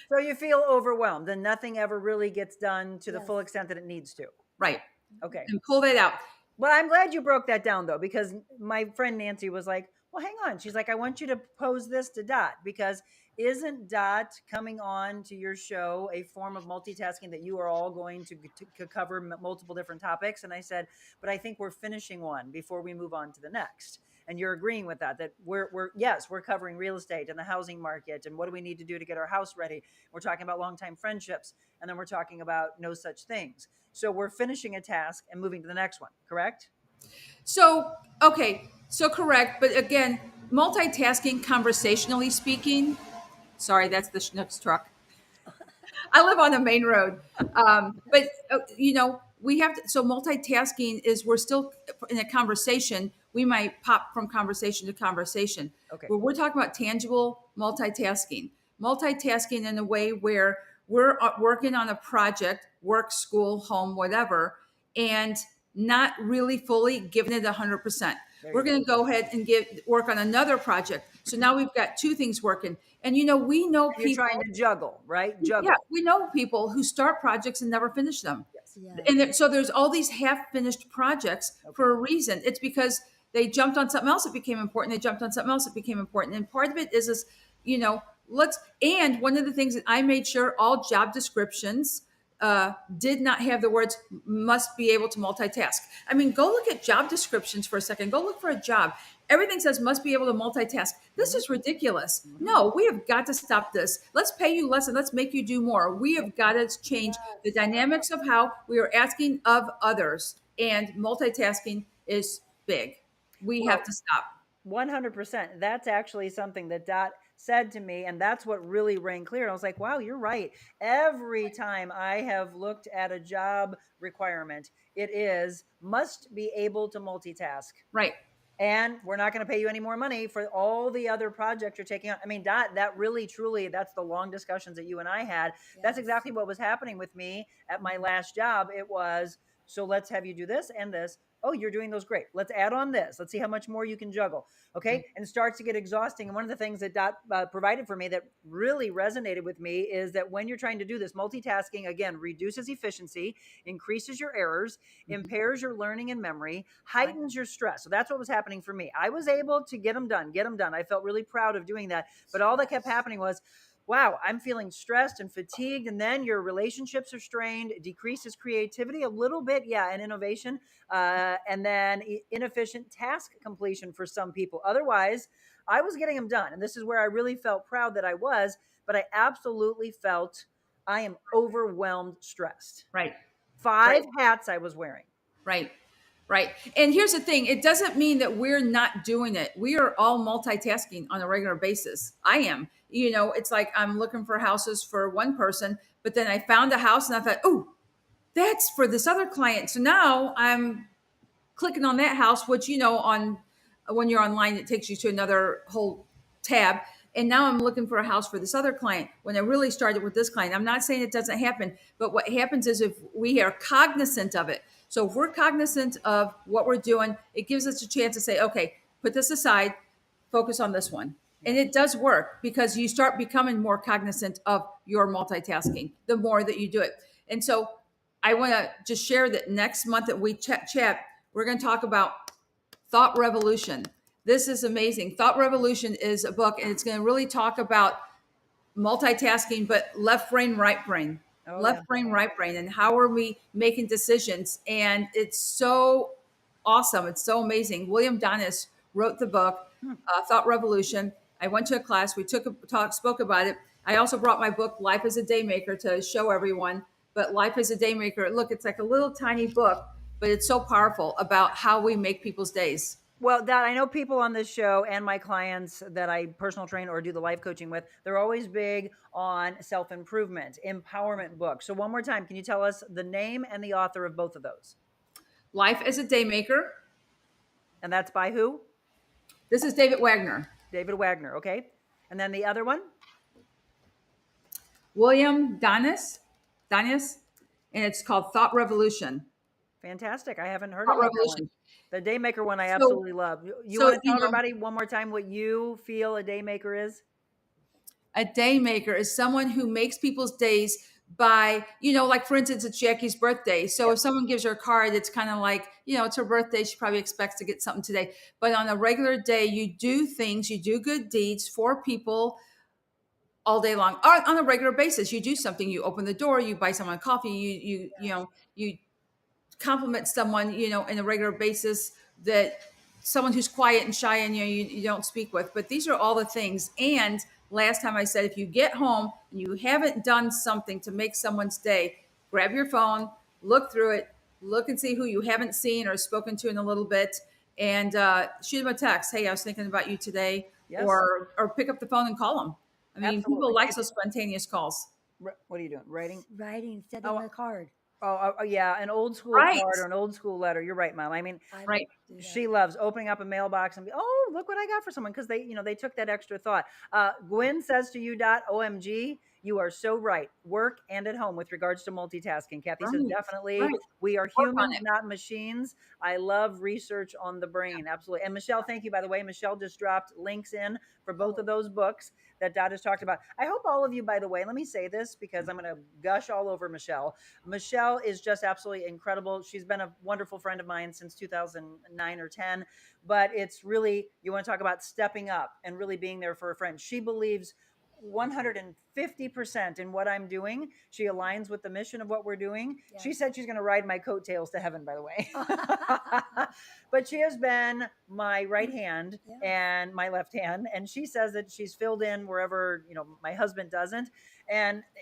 So you feel overwhelmed, and nothing ever really gets done to the full extent that it needs to. Right. Okay. And pull that out. Well, I'm glad you broke that down, though, because my friend Nancy was like, well, hang on. She's like, I want you to pose this to Dot, because isn't Dot coming on to your show a form of multitasking that you are all going to cover multiple different topics? And I said, but I think we're finishing one before we move on to the next. and you're agreeing with that, that we're covering real estate and the housing market and what do we need to do to get our house ready. We're talking about long-time friendships, and then we're talking about no such things. So we're finishing a task and moving to the next one, correct? So, okay, so correct. But again, multitasking, conversationally speaking, sorry, that's the Schnucks truck. I live on a main road. But, we have to, so multitasking is we're still in a conversation. We might pop from conversation to conversation. Okay. But we're talking about tangible multitasking in a way where we're working on a project, work, school, home, whatever, and not really fully giving it 100%. We're going to go ahead and work on another project. So now we've got two things working. And we know You're people trying to juggle, right? Juggle. Yeah, we know people who start projects and never finish them. Yes. Yeah. And so there's all these half-finished projects for a reason. It's because they jumped on something else that became important. They jumped on something else that became important. And part of it is and one of the things that I made sure all job descriptions did not have the words must be able to multitask. I mean, go look at job descriptions for a second. Go look for a job. Everything says must be able to multitask. This is ridiculous. No, we have got to stop this. Let's pay you less and let's make you do more. We have got to change the dynamics of how we are asking of others. And multitasking is big. We have to stop. 100%. That's actually something that Dot said to me, and that's what really rang clear. And I was like, wow, you're right. Every time I have looked at a job requirement, it is must be able to multitask. Right. And we're not going to pay you any more money for all the other projects you're taking on. I mean, Dot, that really, truly, that's the long discussions that you and I had. Yes. That's exactly what was happening with me at my last job. It was, so let's have you do this and this. Oh, you're doing those great. Let's add on this. Let's see how much more you can juggle. Okay. And it starts to get exhausting. And one of the things that Dot provided for me that really resonated with me is that when you're trying to do this, multitasking, again, reduces efficiency, increases your errors, impairs your learning and memory, heightens your stress. So that's what was happening for me. I was able to get them done. I felt really proud of doing that. But all that kept happening was, wow, I'm feeling stressed and fatigued. And then your relationships are strained, decreases creativity a little bit. Yeah. And innovation. And then inefficient task completion for some people. Otherwise, I was getting them done. And this is where I really felt proud that I was, but I absolutely felt I am overwhelmed, stressed. Right. Five hats I was wearing. Right. Right. And here's the thing. It doesn't mean that we're not doing it. We are all multitasking on a regular basis. I am. It's like I'm looking for houses for one person, but then I found a house and I thought, oh, that's for this other client. So now I'm clicking on that house, which, on when you're online, it takes you to another whole tab. And now I'm looking for a house for this other client when I really started with this client. I'm not saying it doesn't happen, but what happens is if we are cognizant of it. So if we're cognizant of what we're doing, it gives us a chance to say, okay, put this aside, focus on this one. And it does work because you start becoming more cognizant of your multitasking the more that you do it. And so I want to just share that next month that we chat, we're going to talk about Thought Revolution. This is amazing. Thought Revolution is a book, and it's going to really talk about multitasking, but left brain, right brain. Brain, right brain, and how are we making decisions? And it's so awesome. It's so amazing. William Donis wrote the book, Thought Revolution. I went to a class. We spoke about it. I also brought my book, Life as a Daymaker, to show everyone. But Life as a Daymaker, look, it's like a little tiny book, but it's so powerful about how we make people's days. Well, Dot, I know people on this show and my clients that I personal train or do the life coaching with, they're always big on self-improvement, empowerment books. So one more time, can you tell us the name and the author of both of those? Life as a Daymaker. And that's by who? This is David Wagner. David Wagner, okay. And then the other one? William Donis, and it's called Thought Revolution. Fantastic. I haven't heard Thought of Revolution. The Daymaker one I absolutely love. You want to tell everybody one more time what you feel a Daymaker is? A Daymaker is someone who makes people's days by, like for instance, it's Jackie's birthday. So if someone gives her a card, it's kind of like, it's her birthday. She probably expects to get something today. But on a regular day, you do things, you do good deeds for people all day long. On a regular basis, you do something. You open the door, you buy someone coffee, you compliment someone, in a regular basis that someone who's quiet and shy and you don't speak with. But these are all the things. And last time I said, if you get home and you haven't done something to make someone's day, grab your phone, look through it, look and see who you haven't seen or spoken to in a little bit, and shoot them a text. Hey, I was thinking about you today. Yes. Or pick up the phone and call them. I mean, Absolutely. people like those spontaneous calls. What are you doing? Writing? Writing, sending a card. Oh, yeah, an old school Right. card or an old school letter. You're right, Mom. I mean, Right. she loves opening up a mailbox and be, oh, look what I got for someone, because they took that extra thought. Gwen says to you, Dot, OMG, you are so right. Work and at home with regards to multitasking. Kathy says Right. definitely. Right. We are Work on humans, it. not machines. I love research on the brain. Absolutely. And Michelle, thank you, by the way. Michelle just dropped links in for both of those books that Dot has talked about. I hope all of you, by the way, let me say this because I'm going to gush all over Michelle. Michelle is just absolutely incredible. She's been a wonderful friend of mine since 2009 or 10, but it's really, you want to talk about stepping up and really being there for a friend. She believes 150% in what I'm doing. She aligns with the mission of what we're doing. Yes. She said she's going to ride my coattails to heaven, by the way. But she has been my right hand and my left hand. And she says that she's filled in wherever, my husband doesn't,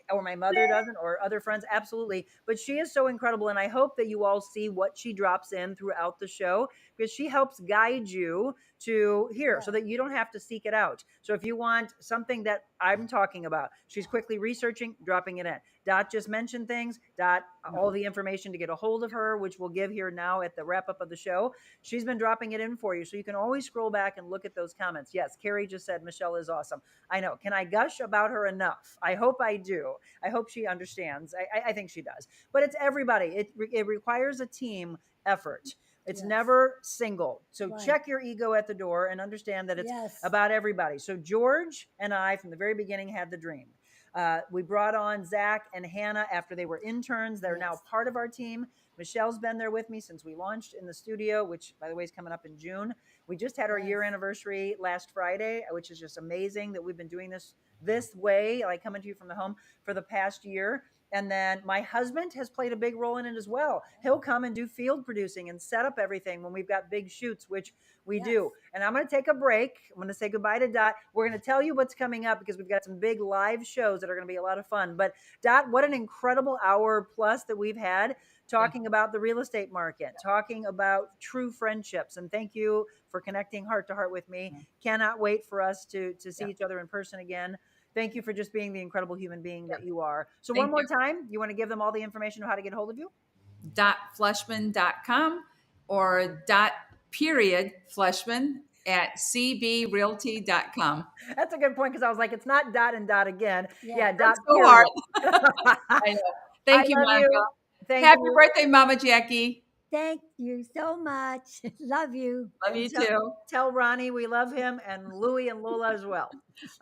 or my mother doesn't, or other friends. Absolutely. But she is so incredible. And I hope that you all see what she drops in throughout the show, because she helps guide you to here so that you don't have to seek it out. So if you want something that I'm talking about, she's quickly researching, dropping it in. Dot just mentioned things. Dot, all the information to get a hold of her, which we'll give here now at the wrap up of the show. She's been dropping it in for you. So you can always scroll back and look at those comments. Yes, Carrie just said Michelle is awesome. I know. Can I gush about her enough? I hope I do. I hope she understands. I think she does. But it's everybody. It requires a team effort. It's never single. So check your ego at the door and understand that it's about everybody. So George and I, from the very beginning, had the dream. We brought on Zach and Hannah after they were interns. They're now part of our team. Michelle's been there with me since we launched in the studio, which, by the way, is coming up in June. We just had our year anniversary last Friday, which is just amazing that we've been doing this way, like coming to you from the home for the past year. And then my husband has played a big role in it as well. He'll come and do field producing and set up everything when we've got big shoots, which we do. And I'm going to take a break. I'm going to say goodbye to Dot. We're going to tell you what's coming up because we've got some big live shows that are going to be a lot of fun. But Dot, what an incredible hour plus that we've had talking about the real estate market, talking about true friendships. And thank you for connecting heart to heart with me. Cannot wait for us to see each other in person again. Thank you for just being the incredible human being that you are. So one more time, you want to give them all the information on how to get a hold of you? Fleshman.com or Fleshman at cbrealty.com. That's a good point, because I was like, it's not dot and dot again. Yeah, dot. So hard. I know. Thank you, Monica. Happy birthday, Mama Jacque. Thank you so much. Love you. Love you too. Tell Ronnie we love him, and Louie and Lola as well.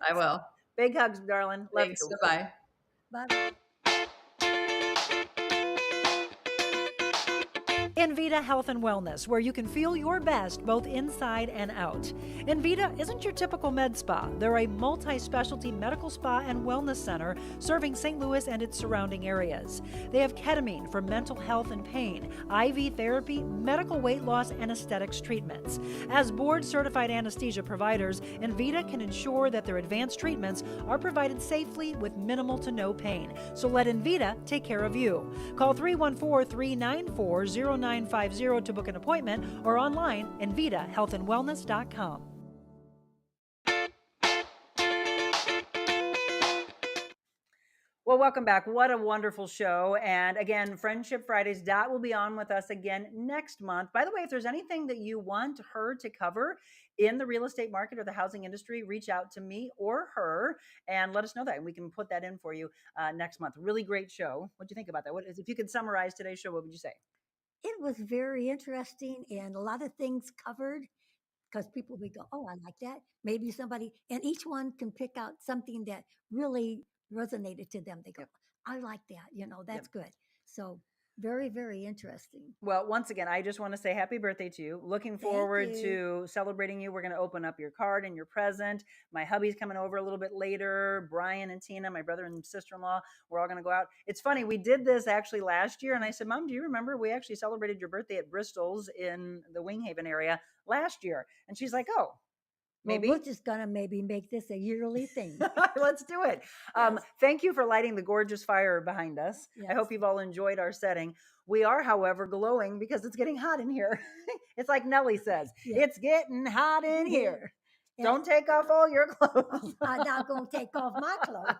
I will. Big hugs, darling. Love Thanks. you. Bye. Bye. Envita Health and Wellness, where you can feel your best both inside and out. Envita isn't your typical med spa. They're a multi-specialty medical spa and wellness center serving St. Louis and its surrounding areas. They have ketamine for mental health and pain, IV therapy, medical weight loss, and aesthetics treatments. As board-certified anesthesia providers, Envita can ensure that their advanced treatments are provided safely with minimal to no pain. So let Envita take care of you. Call 314-394-0950 to book an appointment, or online envitahealthandwellness.com. Well, welcome back. What a wonderful show. And again, Friendship Fridays, Dot will be on with us again next month. By the way, if there's anything that you want her to cover in the real estate market or the housing industry, reach out to me or her and let us know that, and we can put that in for you next month. Really great show. What do you think about that? If you could summarize today's show, what would you say? It was very interesting and a lot of things covered, because people would go, oh, I like that. Maybe somebody, and each one can pick out something that really resonated to them. They go, I like that. That's good. So Very, very interesting. Well, once again, I just want to say happy birthday to you. Looking forward you. to celebrating you. We're going to open up your card and your present. My hubby's coming over a little bit later. Brian and Tina, my brother and sister-in-law, we're all going to go out. It's funny. We did this actually last year. And I said, Mom, do you remember we actually celebrated your birthday at Bristol's in the Winghaven area last year? And she's like, oh, maybe we're just gonna maybe make this a yearly thing. Let's do it. Yes. Thank you for lighting the gorgeous fire behind us. Yes. I hope you've all enjoyed our setting. We are, however, glowing because it's getting hot in here. It's like Nellie says, it's getting hot in here. Yes. Don't take off all your clothes. I'm not gonna take off my clothes.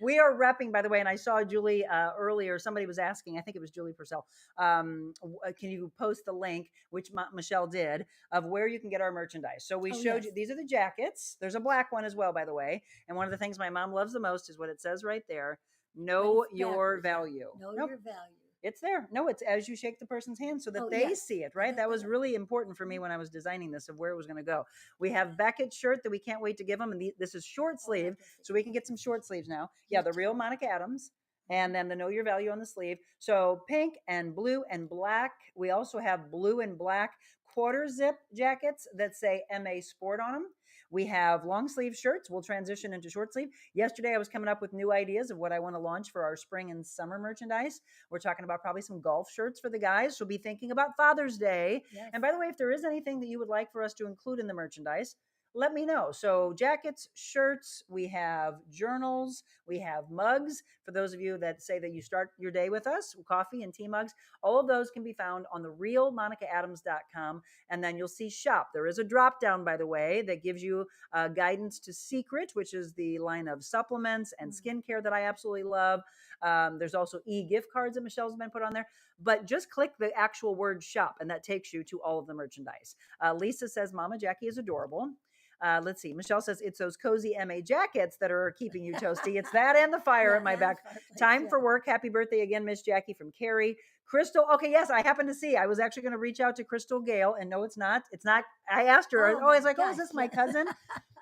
We are repping, by the way, and I saw Julie earlier. Somebody was asking, I think it was Julie Purcell, can you post the link, which Michelle did, of where you can get our merchandise. So we showed you, these are the jackets. There's a black one as well, by the way. And one of the things my mom loves the most is what it says right there. Know your value. Know your value. It's there. No, it's as you shake the person's hand so that they see it, right? That was really important for me when I was designing this, of where it was going to go. We have Beckett's shirt that we can't wait to give them. And this is short sleeve, so we can get some short sleeves now. Yeah, the real Monica Adams. And then the Know Your Value on the sleeve. So pink and blue and black. We also have blue and black quarter zip jackets that say MA Sport on them. We have long sleeve shirts. We'll transition into short sleeve. Yesterday, I was coming up with new ideas of what I want to launch for our spring and summer merchandise. We're talking about probably some golf shirts for the guys. So be thinking about Father's Day. Yes. And by the way, if there is anything that you would like for us to include in the merchandise, let me know. So jackets, shirts, we have journals, we have mugs. For those of you that say that you start your day with us, coffee and tea mugs, all of those can be found on TheRealMonicaAdams.com. And then you'll see shop. There is a drop down, by the way, that gives you guidance to Secret, which is the line of supplements and skincare that I absolutely love. There's also e-gift cards that Michelle's been put on there. But just click the actual word shop, and that takes you to all of the merchandise. Lisa says, Mama Jacque is adorable. Let's see. Michelle says it's those cozy MA jackets that are keeping you toasty. It's that and the fire at my back. Time for work. Happy birthday again, Miss Jackie from Carrie. Crystal. Okay, yes, I happen to see. I was actually going to reach out to Crystal Gale, and no, it's not. It's not. I asked her. I was like, oh, is this my cousin?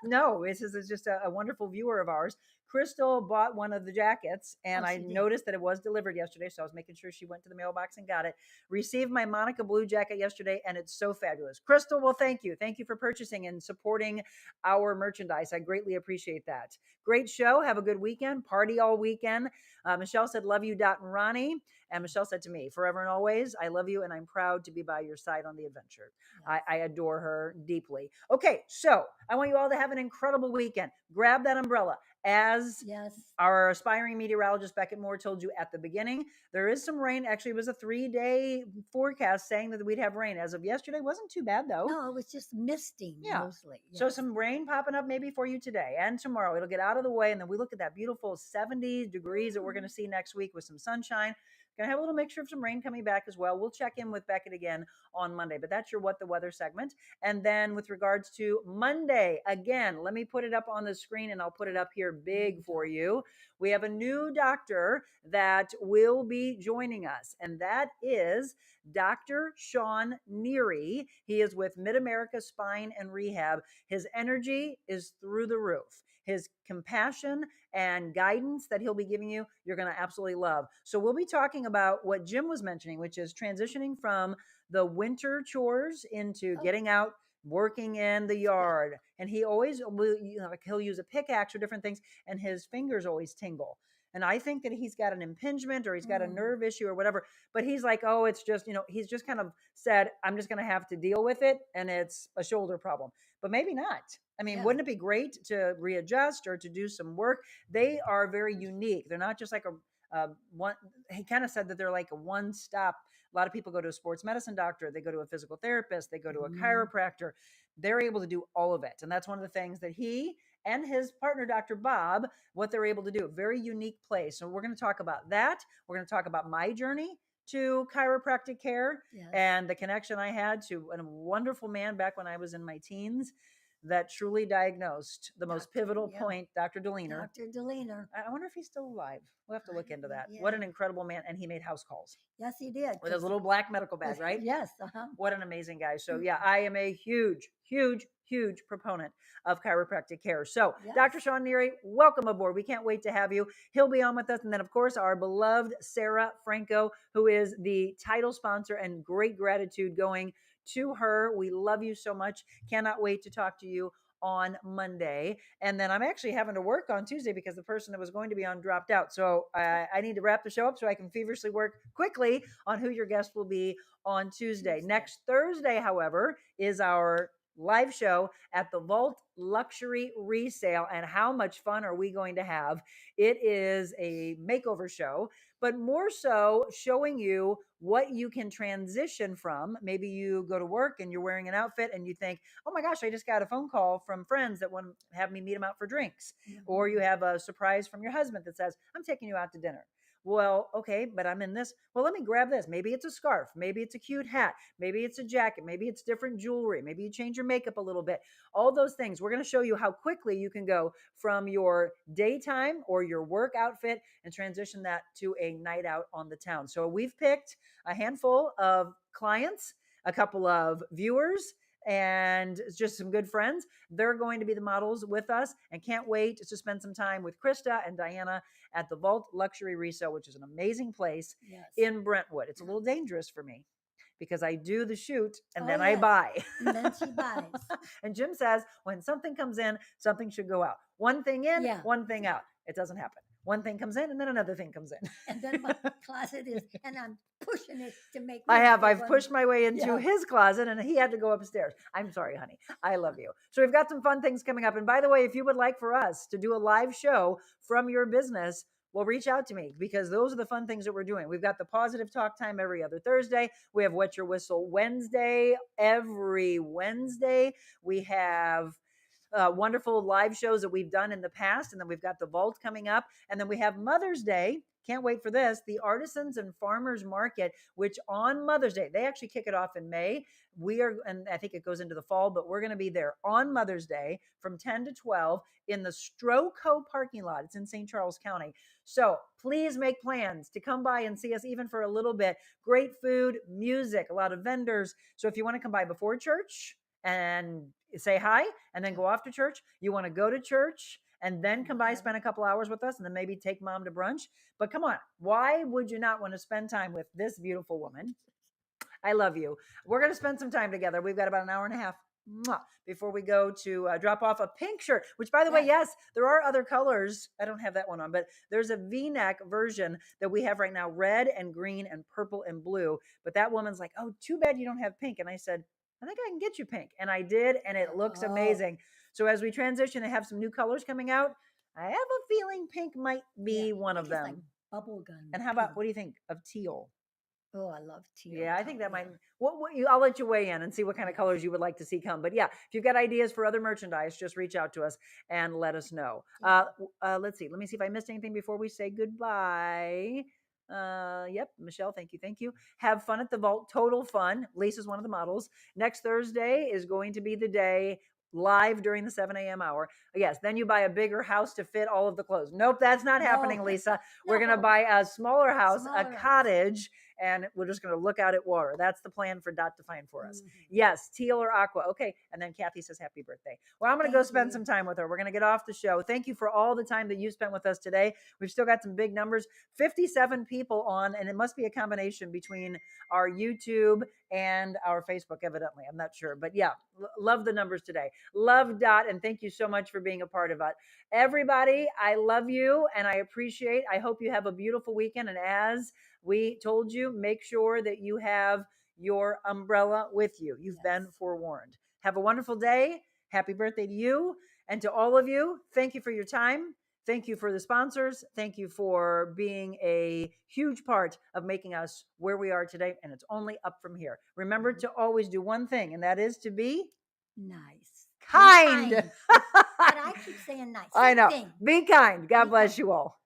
No, it's just a wonderful viewer of ours. Crystal bought one of the jackets, and I noticed that it was delivered yesterday, so I was making sure she went to the mailbox and got it. Received my Monica blue jacket yesterday, and it's so fabulous. Crystal, well, thank you. Thank you for purchasing and supporting our merchandise. I greatly appreciate that. Great show. Have a good weekend. Party all weekend. Michelle said, love you, Dot and Ronnie. And Michelle said to me, forever and always, I love you, and I'm proud to be by your side on the adventure. Yes. I adore her deeply. Okay, so I want you all to have an incredible weekend. Grab that umbrella. As our aspiring meteorologist Beckett Moore told you at the beginning, there is some rain. Actually, it was a 3-day forecast saying that we'd have rain. As of yesterday, wasn't too bad, though. No, it was just misting mostly. Yes. So some rain popping up maybe for you today and tomorrow. It'll get out of the way, and then we look at that beautiful 70 degrees that we're going to see next week with some sunshine. Going to have a little mixture of some rain coming back as well. We'll check in with Beckett again on Monday, but that's your What the Weather segment. And then with regards to Monday, again, let me put it up on the screen, and I'll put it up here big for you. We have a new doctor that will be joining us, and that is Dr. Sean Neary. He is with Mid-America Spine and Rehab. His energy is through the roof. His compassion and guidance that he'll be giving you, you're going to absolutely love. So we'll be talking about what Jim was mentioning, which is transitioning from the winter chores into getting out, working in the yard. And he always will, he'll use a pickaxe or different things, and his fingers always tingle. And I think that he's got an impingement or he's got a nerve issue or whatever, but he's like, oh, it's just, he's just kind of said, I'm just going to have to deal with it. And it's a shoulder problem, but maybe not. I mean, wouldn't it be great to readjust or to do some work? They are very unique. They're not just like a one. He kind of said that they're like a one-stop. A lot of people go to a sports medicine doctor. They go to a physical therapist. They go to a chiropractor. They're able to do all of it. And that's one of the things that he and his partner, Dr. Bob, what they're able to do. Very unique place. So we're going to talk about that. We're going to talk about my journey to chiropractic care and the connection I had to a wonderful man back when I was in my teens that truly diagnosed the most pivotal point, Dr. Deliner. Dr. Deliner. I wonder if he's still alive. We'll have to look into that. Yeah. What an incredible man. And he made house calls. Yes, he did. With his little black medical bag, right? Yes. What an amazing guy. So yeah, I am a huge proponent of chiropractic care. So Yes. Dr. Sean Neary, welcome aboard. We can't wait to have you. He'll be on with us. And then of course, our beloved Sarah Franco, who is the title sponsor, and great gratitude going to her. We love you so much. Cannot wait to talk to you on Monday. And then I'm actually having to work on Tuesday because the person that was going to be on dropped out. So I need to wrap the show up so I can feverishly work quickly on who your guest will be on Tuesday. Next Thursday, however, is our live show at the Vault Luxury Resale. And how much fun are we going to have? It is a makeover show, but more so showing you what you can transition from. Maybe you go to work and you're wearing an outfit and you think, oh my gosh, I just got a phone call from friends that want to have me meet them out for drinks. Or you have a surprise from your husband that says, I'm taking you out to dinner. Well, okay, but I'm in this. Well, let me grab this. Maybe it's a scarf. Maybe it's a cute hat. Maybe it's a jacket. Maybe it's different jewelry. Maybe you change your makeup a little bit. All those things. We're going to show you how quickly you can go from your daytime or your work outfit and transition that to a night out on the town. So we've picked a handful of clients, a couple of viewers, and just some good friends. They're going to be the models with us, and can't wait to spend some time with Krista and Diana at the Vault Luxury Resale, which is an amazing place in Brentwood. It's a little dangerous for me because I do the shoot and then I buy. And then she buys. And Jim says, when something comes in, something should go out. One thing in, one thing out. It doesn't happen. One thing comes in and then another thing comes in. And then my closet is, and I'm pushing it to make. I've pushed my way into his closet and he had to go upstairs. I'm sorry, honey. I love you. So we've got some fun things coming up. And by the way, if you would like for us to do a live show from your business, well, reach out to me because those are the fun things that we're doing. We've got the Positive Talk Time every other Thursday. We have Wet Your Whistle Wednesday, every Wednesday. We have wonderful live shows that we've done in the past. And then we've got the Vault coming up. And then we have Mother's Day. Can't wait for this. The Artisans and Farmers Market, which on Mother's Day, they actually kick it off in May. We are, and I think it goes into the fall, but we're going to be there on Mother's Day from 10 to 12 in the Stroco parking lot. It's in St. Charles County. So please make plans to come by and see us even for a little bit. Great food, music, a lot of vendors. So if you want to come by before church and say hi and then go off to church, you want to go to church and then come by, spend a couple hours with us, and then maybe take mom to brunch. But come on, why would you not want to spend time with this beautiful woman? I love you. We're going to spend some time together. We've got about an hour and a half before we go to drop off a pink shirt, which, by the way, yes, there are other colors. I don't have that one on, but there's a V-neck version that we have right now, red and green and purple and blue. But that woman's like, oh, too bad you don't have pink. And I said, I think I can get you pink. And I did, and it looks amazing. So as we transition and have some new colors coming out, I have a feeling pink might be one of them. Like bubble gum. And how about, what do you think of teal? Oh, I love teal. Yeah, I think that might. I'll let you weigh in and see what kind of colors you would like to see come. But yeah, if you've got ideas for other merchandise, just reach out to us and let us know. Let's see. Let me see if I missed anything before we say goodbye. Yep, Michelle, thank you. Have fun at the Vault. Total fun. Lisa's one of the models. Next Thursday is going to be the day live during the 7 a.m. hour. Yes, then you buy a bigger house to fit all of the clothes. Nope, that's not happening, Lisa. We're going to buy a smaller house, a cottage, and we're just going to look out at water. That's the plan for Dot to find for us. Yes, teal or aqua. Okay, and then Kathy says happy birthday. Well, I'm going to go spend some time with her. We're going to get off the show. Thank you for all the time that you spent with us today. We've still got some big numbers. 57 people on, and it must be a combination between our YouTube and our Facebook, evidently. I'm not sure. But yeah, love the numbers today. Love Dot, and thank you so much for being a part of it. Everybody, I love you, and I appreciate. I hope you have a beautiful weekend. And as we told you, make sure that you have your umbrella with you. You've been forewarned. Have a wonderful day. Happy birthday to you. And to all of you, thank you for your time. Thank you for the sponsors. Thank you for being a huge part of making us where we are today. And it's only up from here. Remember to always do one thing, and that is to be nice. Kind. But I keep saying nice. I know. Thing. Be kind. God bless you all.